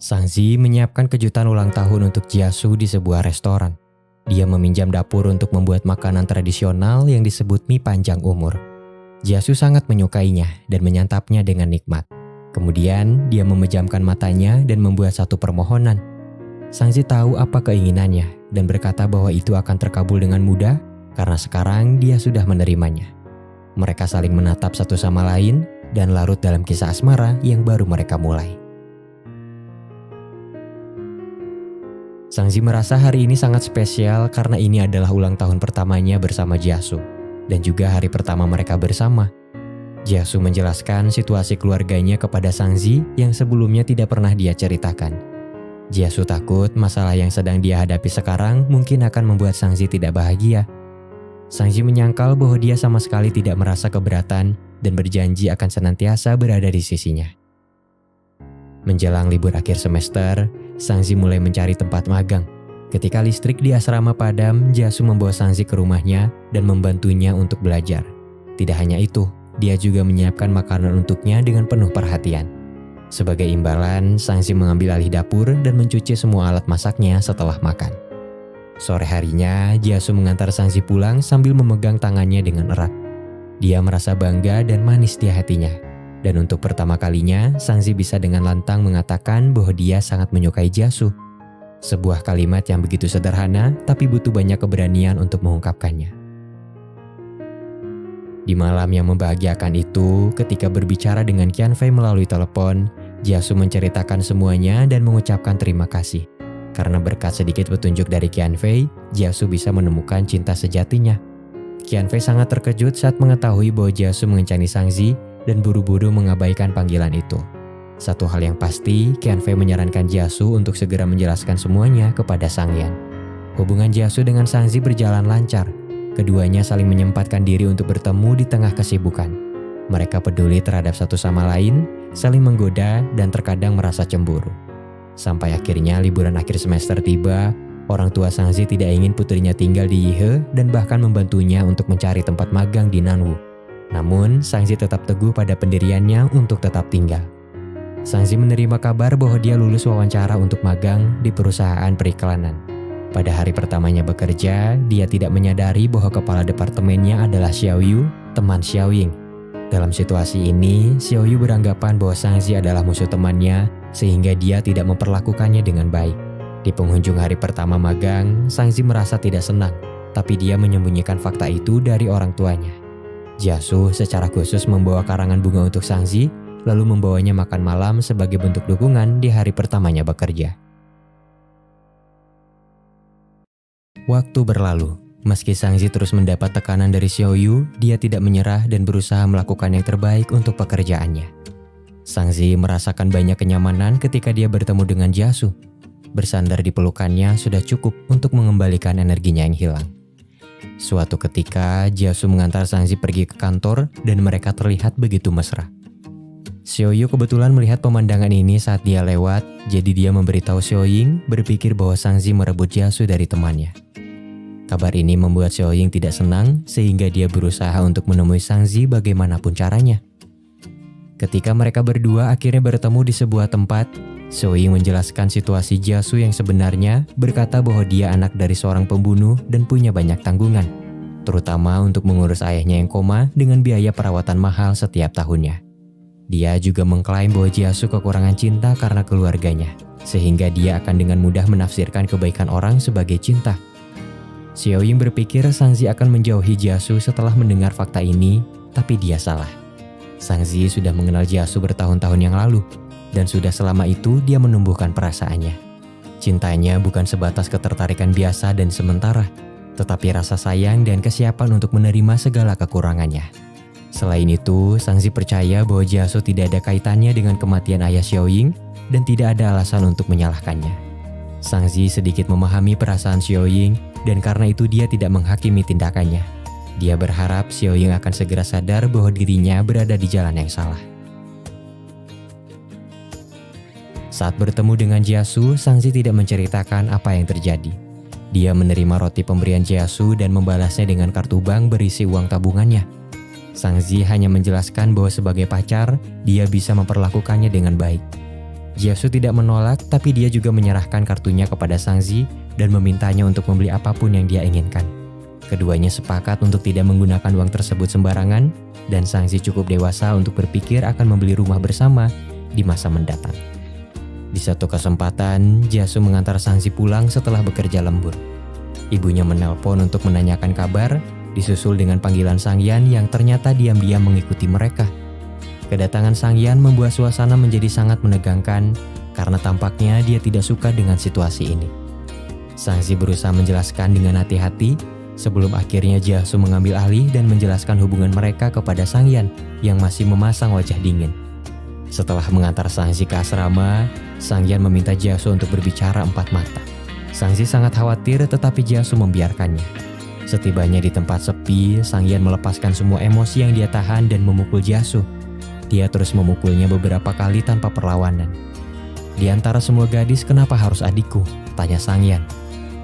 Sangzi menyiapkan kejutan ulang tahun untuk Jiasu di sebuah restoran. Dia meminjam dapur untuk membuat makanan tradisional yang disebut mie panjang umur. Jiasu sangat menyukainya dan menyantapnya dengan nikmat. Kemudian dia memejamkan matanya dan membuat satu permohonan. Sangzi tahu apa keinginannya dan berkata bahwa itu akan terkabul dengan mudah karena sekarang dia sudah menerimanya. Mereka saling menatap satu sama lain dan larut dalam kisah asmara yang baru mereka mulai. Sangzi merasa hari ini sangat spesial karena ini adalah ulang tahun pertamanya bersama Jiasu dan juga hari pertama mereka bersama. Jiasu menjelaskan situasi keluarganya kepada Sangzi yang sebelumnya tidak pernah dia ceritakan. Jiasu takut masalah yang sedang dia hadapi sekarang mungkin akan membuat Sangzi tidak bahagia. Sangzi menyangkal bahwa dia sama sekali tidak merasa keberatan dan berjanji akan senantiasa berada di sisinya. Menjelang libur akhir semester, Sangzi mulai mencari tempat magang. Ketika listrik di asrama padam, Jiasu membawa Sangzi ke rumahnya dan membantunya untuk belajar. Tidak hanya itu, dia juga menyiapkan makanan untuknya dengan penuh perhatian. Sebagai imbalan, Sangzi mengambil alih dapur dan mencuci semua alat masaknya setelah makan. Sore harinya, Jiasu mengantar Sangzi pulang sambil memegang tangannya dengan erat. Dia merasa bangga dan manis di hatinya. Dan untuk pertama kalinya, Sangzi bisa dengan lantang mengatakan bahwa dia sangat menyukai Jiasu. Sebuah kalimat yang begitu sederhana, tapi butuh banyak keberanian untuk mengungkapkannya. Di malam yang membahagiakan itu, ketika berbicara dengan Qianfei melalui telepon, Jiasu menceritakan semuanya dan mengucapkan terima kasih. Karena berkat sedikit petunjuk dari Qianfei, Jiasu bisa menemukan cinta sejatinya. Qianfei sangat terkejut saat mengetahui bahwa Jiasu mengencani Sangzi dan buru-buru mengabaikan panggilan itu. Satu hal yang pasti, Qianfei menyarankan Jiasu untuk segera menjelaskan semuanya kepada Sang Yan. Hubungan Jiasu dengan Sangzi berjalan lancar. keduanya saling menyempatkan diri untuk bertemu di tengah kesibukan. Mereka peduli terhadap satu sama lain, saling menggoda dan terkadang merasa cemburu. Sampai akhirnya liburan akhir semester tiba, orang tua Sangzi tidak ingin putrinya tinggal di Yihe dan bahkan membantunya untuk mencari tempat magang di Nanwu. Namun, Sangzi tetap teguh pada pendiriannya untuk tetap tinggal. Sangzi menerima kabar bahwa dia lulus wawancara untuk magang di perusahaan periklanan. Pada hari pertamanya bekerja, dia tidak menyadari bahwa kepala departemennya adalah Xiaoyu, teman Xiaoying. Dalam situasi ini, Xiaoyu beranggapan bahwa Sangzi adalah musuh temannya sehingga dia tidak memperlakukannya dengan baik. Di penghujung hari pertama magang, Sangzi merasa tidak senang, tapi dia menyembunyikan fakta itu dari orang tuanya. Jiasu secara khusus membawa karangan bunga untuk Sangzi, lalu membawanya makan malam sebagai bentuk dukungan di hari pertamanya bekerja. Waktu berlalu. Meski Sangzi terus mendapat tekanan dari Xiaoyu, dia tidak menyerah dan berusaha melakukan yang terbaik untuk pekerjaannya. Sangzi merasakan banyak kenyamanan ketika dia bertemu dengan Jiasu. Bersandar di pelukannya sudah cukup untuk mengembalikan energinya yang hilang. Suatu ketika, Jiasu mengantar Sangzi pergi ke kantor dan mereka terlihat begitu mesra. Xiaoyu kebetulan melihat pemandangan ini saat dia lewat, jadi dia memberitahu Xiaoying berpikir bahwa Sangzi merebut Jiasu dari temannya. Kabar ini membuat Xiaoying tidak senang sehingga dia berusaha untuk menemui Sangzi bagaimanapun caranya. Ketika mereka berdua akhirnya bertemu di sebuah tempat, Xiaoying menjelaskan situasi Jiasu yang sebenarnya, berkata bahwa dia anak dari seorang pembunuh dan punya banyak tanggungan, terutama untuk mengurus ayahnya yang koma dengan biaya perawatan mahal setiap tahunnya. Dia juga mengklaim bahwa Jiasu kekurangan cinta karena keluarganya, sehingga dia akan dengan mudah menafsirkan kebaikan orang sebagai cinta. Xiaoying berpikir Sangzi akan menjauhi Jiasu setelah mendengar fakta ini, tapi dia salah. Sangzi sudah mengenal Jiasu bertahun-tahun yang lalu, dan sudah selama itu dia menumbuhkan perasaannya. Cintanya bukan sebatas ketertarikan biasa dan sementara, tetapi rasa sayang dan kesiapan untuk menerima segala kekurangannya. Selain itu, Sangzi percaya bahwa Jiasu tidak ada kaitannya dengan kematian ayah Xiaoying dan tidak ada alasan untuk menyalahkannya. Sangzi sedikit memahami perasaan Xiaoying dan karena itu dia tidak menghakimi tindakannya. Dia berharap Xiaoying akan segera sadar bahwa dirinya berada di jalan yang salah. Saat bertemu dengan Jiasu, Sangzi tidak menceritakan apa yang terjadi. Dia menerima roti pemberian Jiasu dan membalasnya dengan kartu bank berisi uang tabungannya. Sangzi hanya menjelaskan bahwa sebagai pacar, dia bisa memperlakukannya dengan baik. Jiasu tidak menolak, tapi dia juga menyerahkan kartunya kepada Sangzi dan memintanya untuk membeli apapun yang dia inginkan. Keduanya sepakat untuk tidak menggunakan uang tersebut sembarangan, dan Sangzi cukup dewasa untuk berpikir akan membeli rumah bersama di masa mendatang. Di satu kesempatan, Jiasu mengantar Sangzi pulang setelah bekerja lembur. Ibunya menelpon untuk menanyakan kabar, disusul dengan panggilan Sangyan yang ternyata diam-diam mengikuti mereka. Kedatangan Sangyan membuat suasana menjadi sangat menegangkan karena tampaknya dia tidak suka dengan situasi ini. Sangzi berusaha menjelaskan dengan hati-hati sebelum akhirnya Jiasu mengambil alih dan menjelaskan hubungan mereka kepada Sangyan yang masih memasang wajah dingin. Setelah mengantar Sangzi ke asrama, Sangyan meminta Jiasu untuk berbicara empat mata. Sangzi sangat khawatir tetapi Jiasu membiarkannya. Setibanya di tempat sepi, Sangyan melepaskan semua emosi yang dia tahan dan memukul Jiasu. Dia terus memukulnya beberapa kali tanpa perlawanan. Di antara semua gadis, kenapa harus adikku? Tanya Sangyan.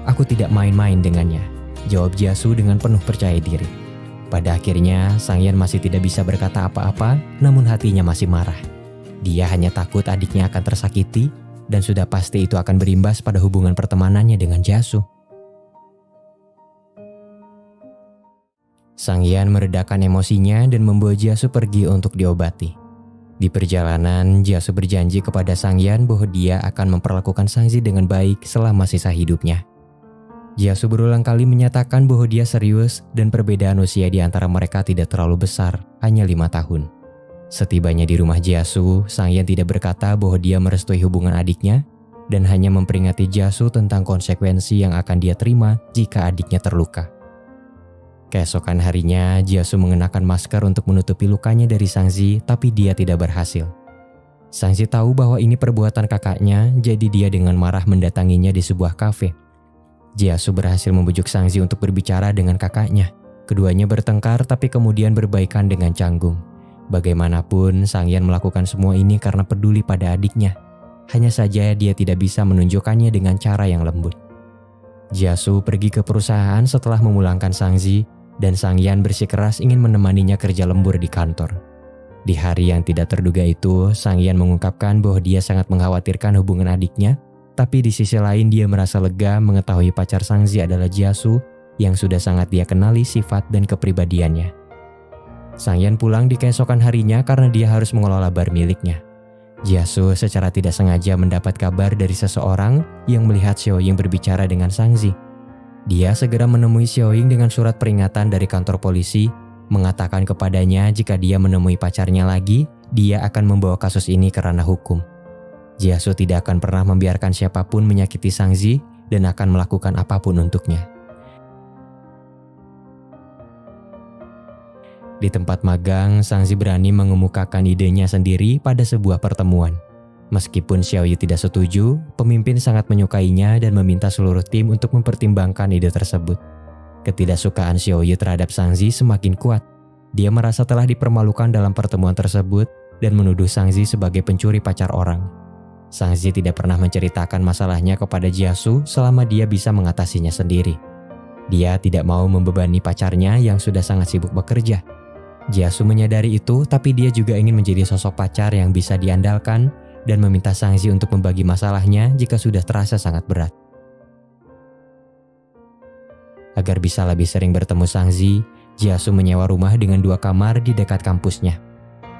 Aku tidak main-main dengannya, jawab Jiasu dengan penuh percaya diri. Pada akhirnya, Sangyan masih tidak bisa berkata apa-apa, namun hatinya masih marah. Dia hanya takut adiknya akan tersakiti, dan sudah pasti itu akan berimbas pada hubungan pertemanannya dengan Jiasu. Sangyan meredakan emosinya dan membawa Jiasu pergi untuk diobati. Di perjalanan, Jiasu berjanji kepada Sangyan bahwa dia akan memperlakukan Sangzi dengan baik selama sisa hidupnya. Jiasu berulang kali menyatakan bahwa dia serius dan perbedaan usia di antara mereka tidak terlalu besar, hanya 5 tahun. Setibanya di rumah Jiasu, Sangyan tidak berkata bahwa dia merestui hubungan adiknya dan hanya memperingati Jiasu tentang konsekuensi yang akan dia terima jika adiknya terluka. Keesokan harinya, Jiasu mengenakan masker untuk menutupi lukanya dari Sangzi, tapi dia tidak berhasil. Sangzi tahu bahwa ini perbuatan kakaknya, jadi dia dengan marah mendatanginya di sebuah kafe. Jiasu berhasil membujuk Sangzi untuk berbicara dengan kakaknya. Keduanya bertengkar tapi kemudian berbaikan dengan canggung. Bagaimanapun, Sang Yan melakukan semua ini karena peduli pada adiknya. Hanya saja dia tidak bisa menunjukkannya dengan cara yang lembut. Jiasu pergi ke perusahaan setelah memulangkan Sang Zi, dan Sang Yan bersikeras ingin menemaninya kerja lembur di kantor. Di hari yang tidak terduga itu, Sang Yan mengungkapkan bahwa dia sangat mengkhawatirkan hubungan adiknya, tapi di sisi lain dia merasa lega mengetahui pacar Sang Zi adalah Jiasu yang sudah sangat dia kenali sifat dan kepribadiannya. Sang Yan pulang di keesokan harinya karena dia harus mengelola bar miliknya. Jiasu secara tidak sengaja mendapat kabar dari seseorang yang melihat Xiaoying berbicara dengan Sang Zi. Dia segera menemui Xiaoying dengan surat peringatan dari kantor polisi, mengatakan kepadanya jika dia menemui pacarnya lagi, dia akan membawa kasus ini ke ranah hukum. Jiasu tidak akan pernah membiarkan siapapun menyakiti Sang Zi dan akan melakukan apapun untuknya. Di tempat magang, Sang Zi berani mengemukakan idenya sendiri pada sebuah pertemuan. Meskipun Xiaoyu tidak setuju, pemimpin sangat menyukainya dan meminta seluruh tim untuk mempertimbangkan ide tersebut. Ketidaksukaan Xiaoyu terhadap Sang Zi semakin kuat. Dia merasa telah dipermalukan dalam pertemuan tersebut dan menuduh Sang Zi sebagai pencuri pacar orang. Sang Zi tidak pernah menceritakan masalahnya kepada Jiasu selama dia bisa mengatasinya sendiri. Dia tidak mau membebani pacarnya yang sudah sangat sibuk bekerja. Jiasu menyadari itu, tapi dia juga ingin menjadi sosok pacar yang bisa diandalkan dan meminta Sang Zi untuk membagi masalahnya jika sudah terasa sangat berat. Agar bisa lebih sering bertemu Sang Zi, Jiasu menyewa rumah dengan 2 kamar di dekat kampusnya.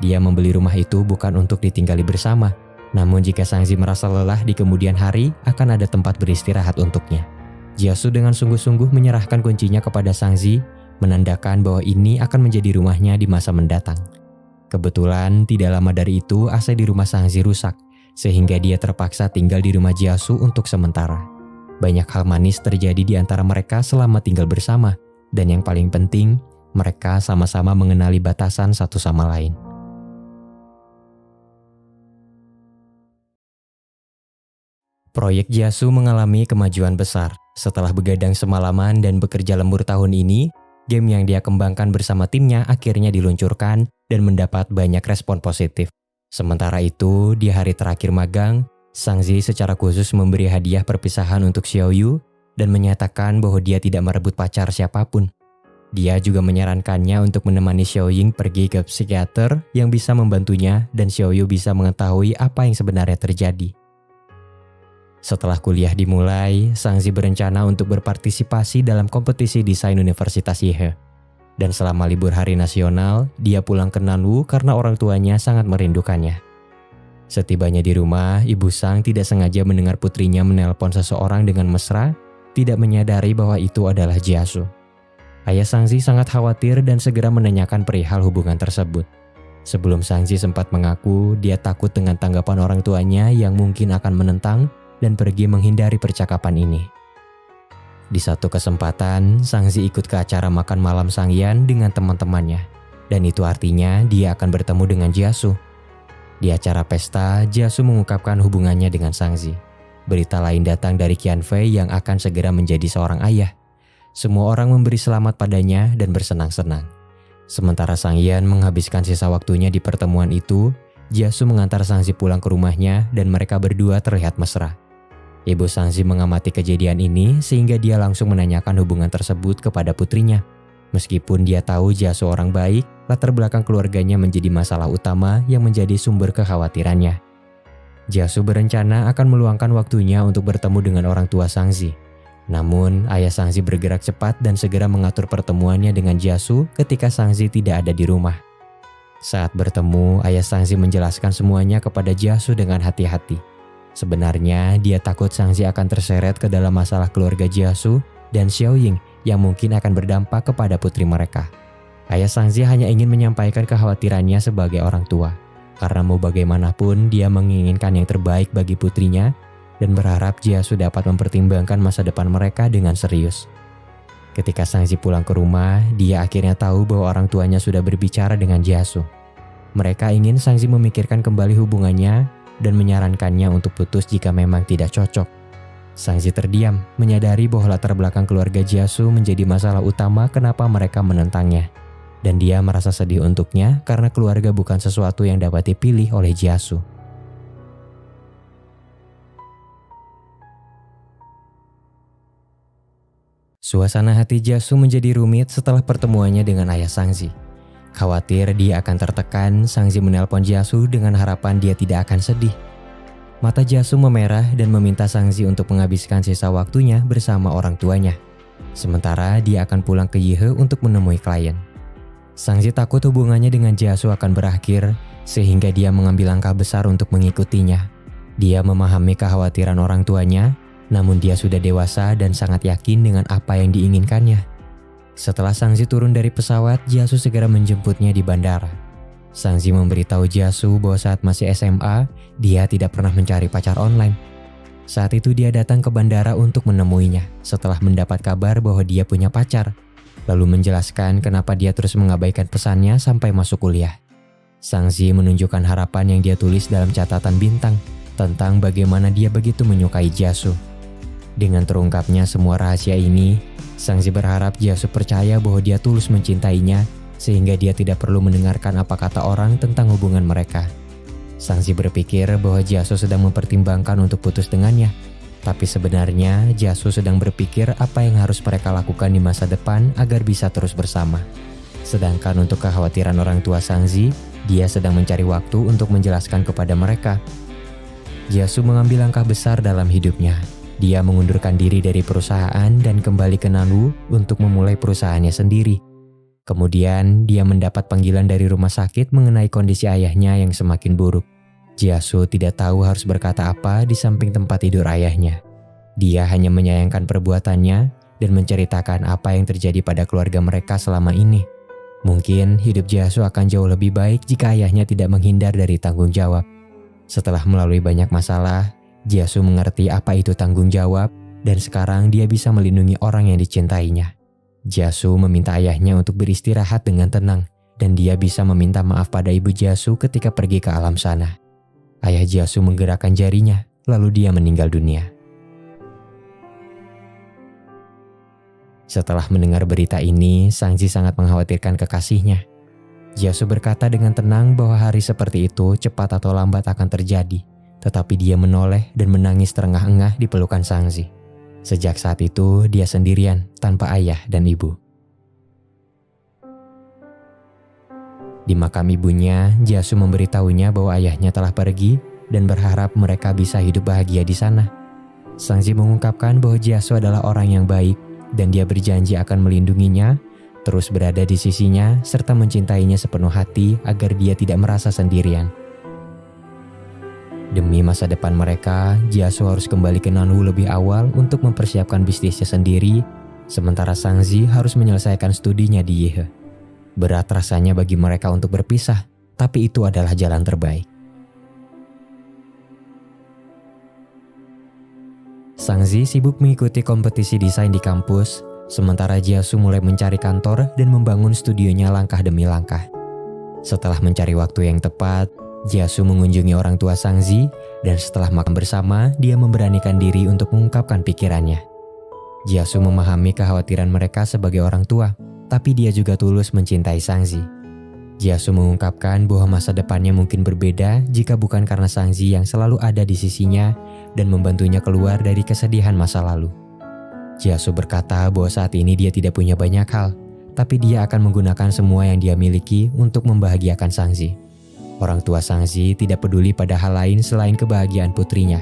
Dia membeli rumah itu bukan untuk ditinggali bersama, namun jika Sang Zi merasa lelah di kemudian hari, akan ada tempat beristirahat untuknya. Jiasu dengan sungguh-sungguh menyerahkan kuncinya kepada Sang Zi, menandakan bahwa ini akan menjadi rumahnya di masa mendatang. Kebetulan tidak lama dari itu AC di rumah Sang Zi rusak, sehingga dia terpaksa tinggal di rumah Jiasu untuk sementara. Banyak hal manis terjadi di antara mereka selama tinggal bersama, dan yang paling penting, mereka sama-sama mengenali batasan satu sama lain. Proyek Jiasu mengalami kemajuan besar. Setelah begadang semalaman dan bekerja lembur tahun ini, game yang dia kembangkan bersama timnya akhirnya diluncurkan dan mendapat banyak respon positif. Sementara itu, di hari terakhir magang, Sang Zi secara khusus memberi hadiah perpisahan untuk Xiaoyu dan menyatakan bahwa dia tidak merebut pacar siapapun. Dia juga menyarankannya untuk menemani Xiaoying pergi ke psikiater yang bisa membantunya dan Xiaoyu bisa mengetahui apa yang sebenarnya terjadi. Setelah kuliah dimulai, Sang Zi berencana untuk berpartisipasi dalam kompetisi desain Universitas Yehe. Dan selama libur hari nasional, dia pulang ke Nanwu karena orang tuanya sangat merindukannya. Setibanya di rumah, Ibu Sang tidak sengaja mendengar putrinya menelpon seseorang dengan mesra, tidak menyadari bahwa itu adalah Jiasu. Ayah Sang Zi sangat khawatir dan segera menanyakan perihal hubungan tersebut. Sebelum Sang Zi sempat mengaku, dia takut dengan tanggapan orang tuanya yang mungkin akan menentang dan pergi menghindari percakapan ini. Di satu kesempatan, Sang Zi ikut ke acara makan malam Sang Yan dengan teman-temannya, dan itu artinya dia akan bertemu dengan Jiasu. Di acara pesta, Jiasu mengungkapkan hubungannya dengan Sang Zi. Berita lain datang dari Qian Fei yang akan segera menjadi seorang ayah. Semua orang memberi selamat padanya dan bersenang-senang. Sementara Sang Yan menghabiskan sisa waktunya di pertemuan itu, Jiasu mengantar Sang Zi pulang ke rumahnya dan mereka berdua terlihat mesra. Ibu Sang Zi mengamati kejadian ini sehingga dia langsung menanyakan hubungan tersebut kepada putrinya. Meskipun dia tahu Jiasu orang baik, latar belakang keluarganya menjadi masalah utama yang menjadi sumber kekhawatirannya. Jiasu berencana akan meluangkan waktunya untuk bertemu dengan orang tua Sang Zi. Namun, ayah Sang Zi bergerak cepat dan segera mengatur pertemuannya dengan Jiasu ketika Sang Zi tidak ada di rumah. Saat bertemu, ayah Sang Zi menjelaskan semuanya kepada Jiasu dengan hati-hati. Sebenarnya, dia takut Sang Zi akan terseret ke dalam masalah keluarga Jiasu dan Xiaoying yang mungkin akan berdampak kepada putri mereka. Ayah Sang Zi hanya ingin menyampaikan kekhawatirannya sebagai orang tua, karena mau bagaimanapun dia menginginkan yang terbaik bagi putrinya dan berharap Jiasu dapat mempertimbangkan masa depan mereka dengan serius. Ketika Sang Zi pulang ke rumah, dia akhirnya tahu bahwa orang tuanya sudah berbicara dengan Jiasu. Mereka ingin Sang Zi memikirkan kembali hubungannya dan menyarankannya untuk putus jika memang tidak cocok. Sangzi terdiam, menyadari bahwa latar belakang keluarga Jiasu menjadi masalah utama kenapa mereka menentangnya. Dan dia merasa sedih untuknya karena keluarga bukan sesuatu yang dapat dipilih oleh Jiasu. Suasana hati Jiasu menjadi rumit setelah pertemuannya dengan ayah Sangzi. Khawatir dia akan tertekan, Sangzi menelpon Jiasu dengan harapan dia tidak akan sedih. Mata Jiasu memerah dan meminta Sangzi untuk menghabiskan sisa waktunya bersama orang tuanya. Sementara dia akan pulang ke Yihe untuk menemui klien. Sangzi takut hubungannya dengan Jiasu akan berakhir, sehingga dia mengambil langkah besar untuk mengikutinya. Dia memahami kekhawatiran orang tuanya, namun dia sudah dewasa dan sangat yakin dengan apa yang diinginkannya. Setelah Sangzi turun dari pesawat, Jiasu segera menjemputnya di bandara. Sangzi memberitahu Jiasu bahwa saat masih SMA, dia tidak pernah mencari pacar online. Saat itu dia datang ke bandara untuk menemuinya setelah mendapat kabar bahwa dia punya pacar, lalu menjelaskan kenapa dia terus mengabaikan pesannya sampai masuk kuliah. Sangzi menunjukkan harapan yang dia tulis dalam catatan bintang tentang bagaimana dia begitu menyukai Jiasu. Dengan terungkapnya semua rahasia ini, Sangzi berharap Jiasu percaya bahwa dia tulus mencintainya, sehingga dia tidak perlu mendengarkan apa kata orang tentang hubungan mereka. Sangzi berpikir bahwa Jiasu sedang mempertimbangkan untuk putus dengannya, tapi sebenarnya Jiasu sedang berpikir apa yang harus mereka lakukan di masa depan agar bisa terus bersama. Sedangkan untuk kekhawatiran orang tua Sangzi, dia sedang mencari waktu untuk menjelaskan kepada mereka. Jiasu mengambil langkah besar dalam hidupnya. Dia mengundurkan diri dari perusahaan dan kembali ke Nalu untuk memulai perusahaannya sendiri. Kemudian dia mendapat panggilan dari rumah sakit mengenai kondisi ayahnya yang semakin buruk. Jiasu tidak tahu harus berkata apa di samping tempat tidur ayahnya. Dia hanya menyayangkan perbuatannya dan menceritakan apa yang terjadi pada keluarga mereka selama ini. Mungkin hidup Jiasu akan jauh lebih baik jika ayahnya tidak menghindar dari tanggung jawab. Setelah melalui banyak masalah, Jiasu mengerti apa itu tanggung jawab dan sekarang dia bisa melindungi orang yang dicintainya. Jiasu meminta ayahnya untuk beristirahat dengan tenang dan dia bisa meminta maaf pada ibu Jiasu ketika pergi ke alam sana. Ayah Jiasu menggerakkan jarinya, lalu dia meninggal dunia. Setelah mendengar berita ini, Sangzi sangat mengkhawatirkan kekasihnya. Jiasu berkata dengan tenang bahwa hari seperti itu cepat atau lambat akan terjadi, tetapi dia menoleh dan menangis terengah-engah di pelukan Sangzi. Sejak saat itu, dia sendirian tanpa ayah dan ibu. Di makam ibunya, Jiasu memberitahunya bahwa ayahnya telah pergi dan berharap mereka bisa hidup bahagia di sana. Sangzi mengungkapkan bahwa Jiasu adalah orang yang baik dan dia berjanji akan melindunginya, terus berada di sisinya, serta mencintainya sepenuh hati agar dia tidak merasa sendirian. Demi masa depan mereka, Jiasu harus kembali ke Nalu lebih awal untuk mempersiapkan bisnisnya sendiri, sementara Sangzi harus menyelesaikan studinya di Yihe. Berat rasanya bagi mereka untuk berpisah, tapi itu adalah jalan terbaik. Sangzi sibuk mengikuti kompetisi desain di kampus, sementara Jiasu mulai mencari kantor dan membangun studionya langkah demi langkah. Setelah mencari waktu yang tepat, Jiasu mengunjungi orang tua Sangzi dan setelah makan bersama, dia memberanikan diri untuk mengungkapkan pikirannya. Jiasu memahami kekhawatiran mereka sebagai orang tua, tapi dia juga tulus mencintai Sangzi. Jiasu mengungkapkan bahwa masa depannya mungkin berbeda jika bukan karena Sangzi yang selalu ada di sisinya dan membantunya keluar dari kesedihan masa lalu. Jiasu berkata bahwa saat ini dia tidak punya banyak hal, tapi dia akan menggunakan semua yang dia miliki untuk membahagiakan Sangzi. Orang tua Sangzi tidak peduli pada hal lain selain kebahagiaan putrinya.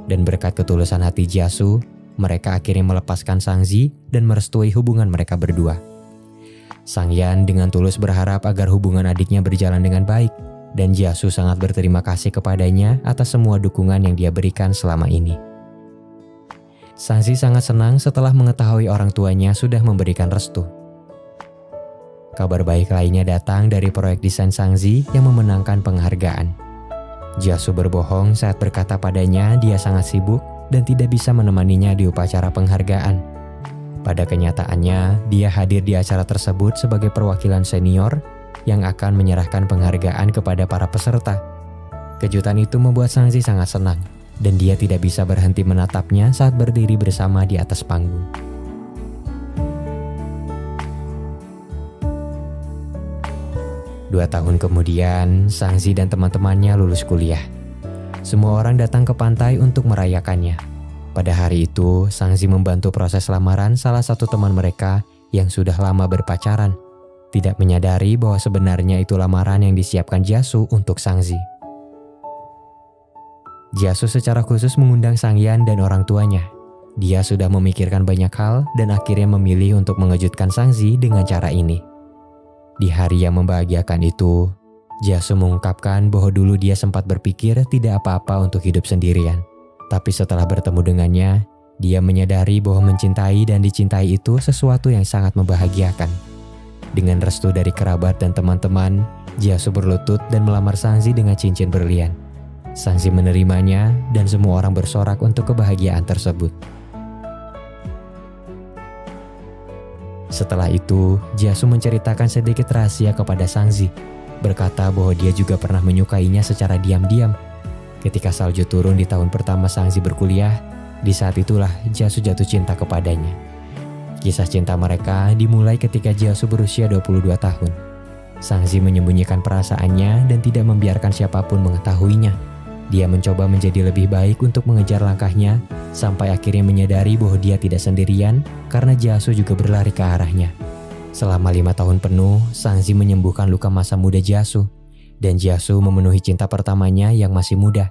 Dan berkat ketulusan hati Jiasu, mereka akhirnya melepaskan Sangzi dan merestui hubungan mereka berdua. Sang Yan dengan tulus berharap agar hubungan adiknya berjalan dengan baik, dan Jiasu sangat berterima kasih kepadanya atas semua dukungan yang dia berikan selama ini. Sangzi sangat senang setelah mengetahui orang tuanya sudah memberikan restu. Kabar baik lainnya datang dari proyek desain Sangzi yang memenangkan penghargaan. Jiasu berbohong saat berkata padanya dia sangat sibuk dan tidak bisa menemaninya di upacara penghargaan. Pada kenyataannya, dia hadir di acara tersebut sebagai perwakilan senior yang akan menyerahkan penghargaan kepada para peserta. Kejutan itu membuat Sangzi sangat senang. dan dia tidak bisa berhenti menatapnya saat berdiri bersama di atas panggung. Dua tahun kemudian, Sangzi dan teman-temannya lulus kuliah. Semua orang datang ke pantai untuk merayakannya. Pada hari itu, Sangzi membantu proses lamaran salah satu teman mereka yang sudah lama berpacaran, tidak menyadari bahwa sebenarnya itu lamaran yang disiapkan Jasu untuk Sangzi. Jasu secara khusus mengundang Sangyan dan orang tuanya. Dia sudah memikirkan banyak hal dan akhirnya memilih untuk mengejutkan Sangzi dengan cara ini. Di hari yang membahagiakan itu, Jasu mengungkapkan bahwa dulu dia sempat berpikir tidak apa-apa untuk hidup sendirian. Tapi setelah bertemu dengannya, dia menyadari bahwa mencintai dan dicintai itu sesuatu yang sangat membahagiakan. Dengan restu dari kerabat dan teman-teman, Jasu berlutut dan melamar Sangzi dengan cincin berlian. Sangzi menerimanya dan semua orang bersorak untuk kebahagiaan tersebut. Setelah itu, Jasu menceritakan sedikit rahasia kepada Sangzi, berkata bahwa dia juga pernah menyukainya secara diam-diam. Ketika salju turun di tahun pertama Sangzi berkuliah, di saat itulah Jasu jatuh cinta kepadanya. Kisah cinta mereka dimulai ketika Jasu berusia 22 tahun. Sangzi menyembunyikan perasaannya dan tidak membiarkan siapapun mengetahuinya. Dia mencoba menjadi lebih baik untuk mengejar langkahnya, sampai akhirnya menyadari bahwa dia tidak sendirian karena Jasu juga berlari ke arahnya. Selama 5 tahun penuh, Sangzi menyembuhkan luka masa muda Jasu, dan Jasu memenuhi cinta pertamanya yang masih muda.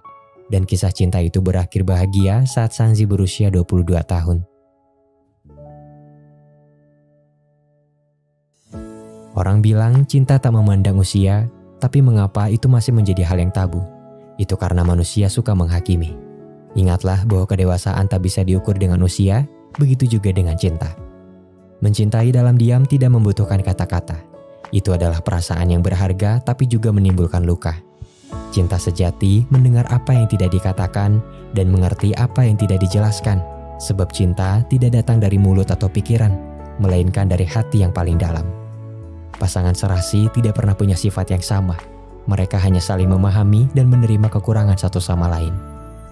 Dan kisah cinta itu berakhir bahagia saat Sangzi berusia 22 tahun. Orang bilang cinta tak memandang usia, tapi mengapa itu masih menjadi hal yang tabu? Itu karena manusia suka menghakimi. Ingatlah bahwa kedewasaan tak bisa diukur dengan usia, begitu juga dengan cinta. Mencintai dalam diam tidak membutuhkan kata-kata. Itu adalah perasaan yang berharga tapi juga menimbulkan luka. Cinta sejati mendengar apa yang tidak dikatakan dan mengerti apa yang tidak dijelaskan. Sebab cinta tidak datang dari mulut atau pikiran, melainkan dari hati yang paling dalam. Pasangan serasi tidak pernah punya sifat yang sama. Mereka hanya saling memahami dan menerima kekurangan satu sama lain.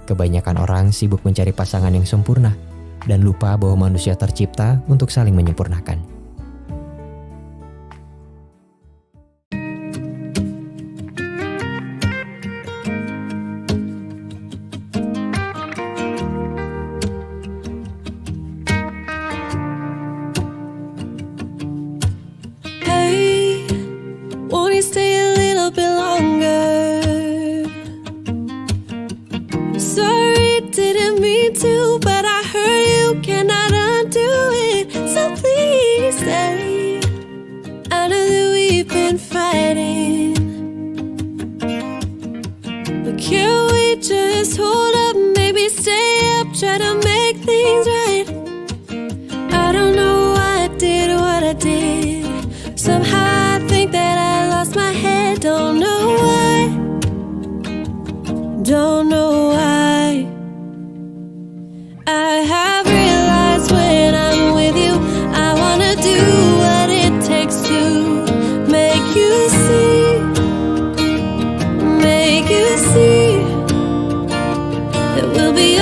Kebanyakan orang sibuk mencari pasangan yang sempurna dan lupa bahwa manusia tercipta untuk saling menyempurnakan. Hey, won't you stay a little bit longer? Sorry, didn't mean to, but I heard you cannot undo it. So please stay. I know that we've been fighting, but can't we just hold up? Maybe stay up, try to make things right. I don't know why I did what I did. Somehow I think that I lost my head. Don't know why. Don't know why. I have realized when I'm with you, I wanna do what it takes to make you see that we'll be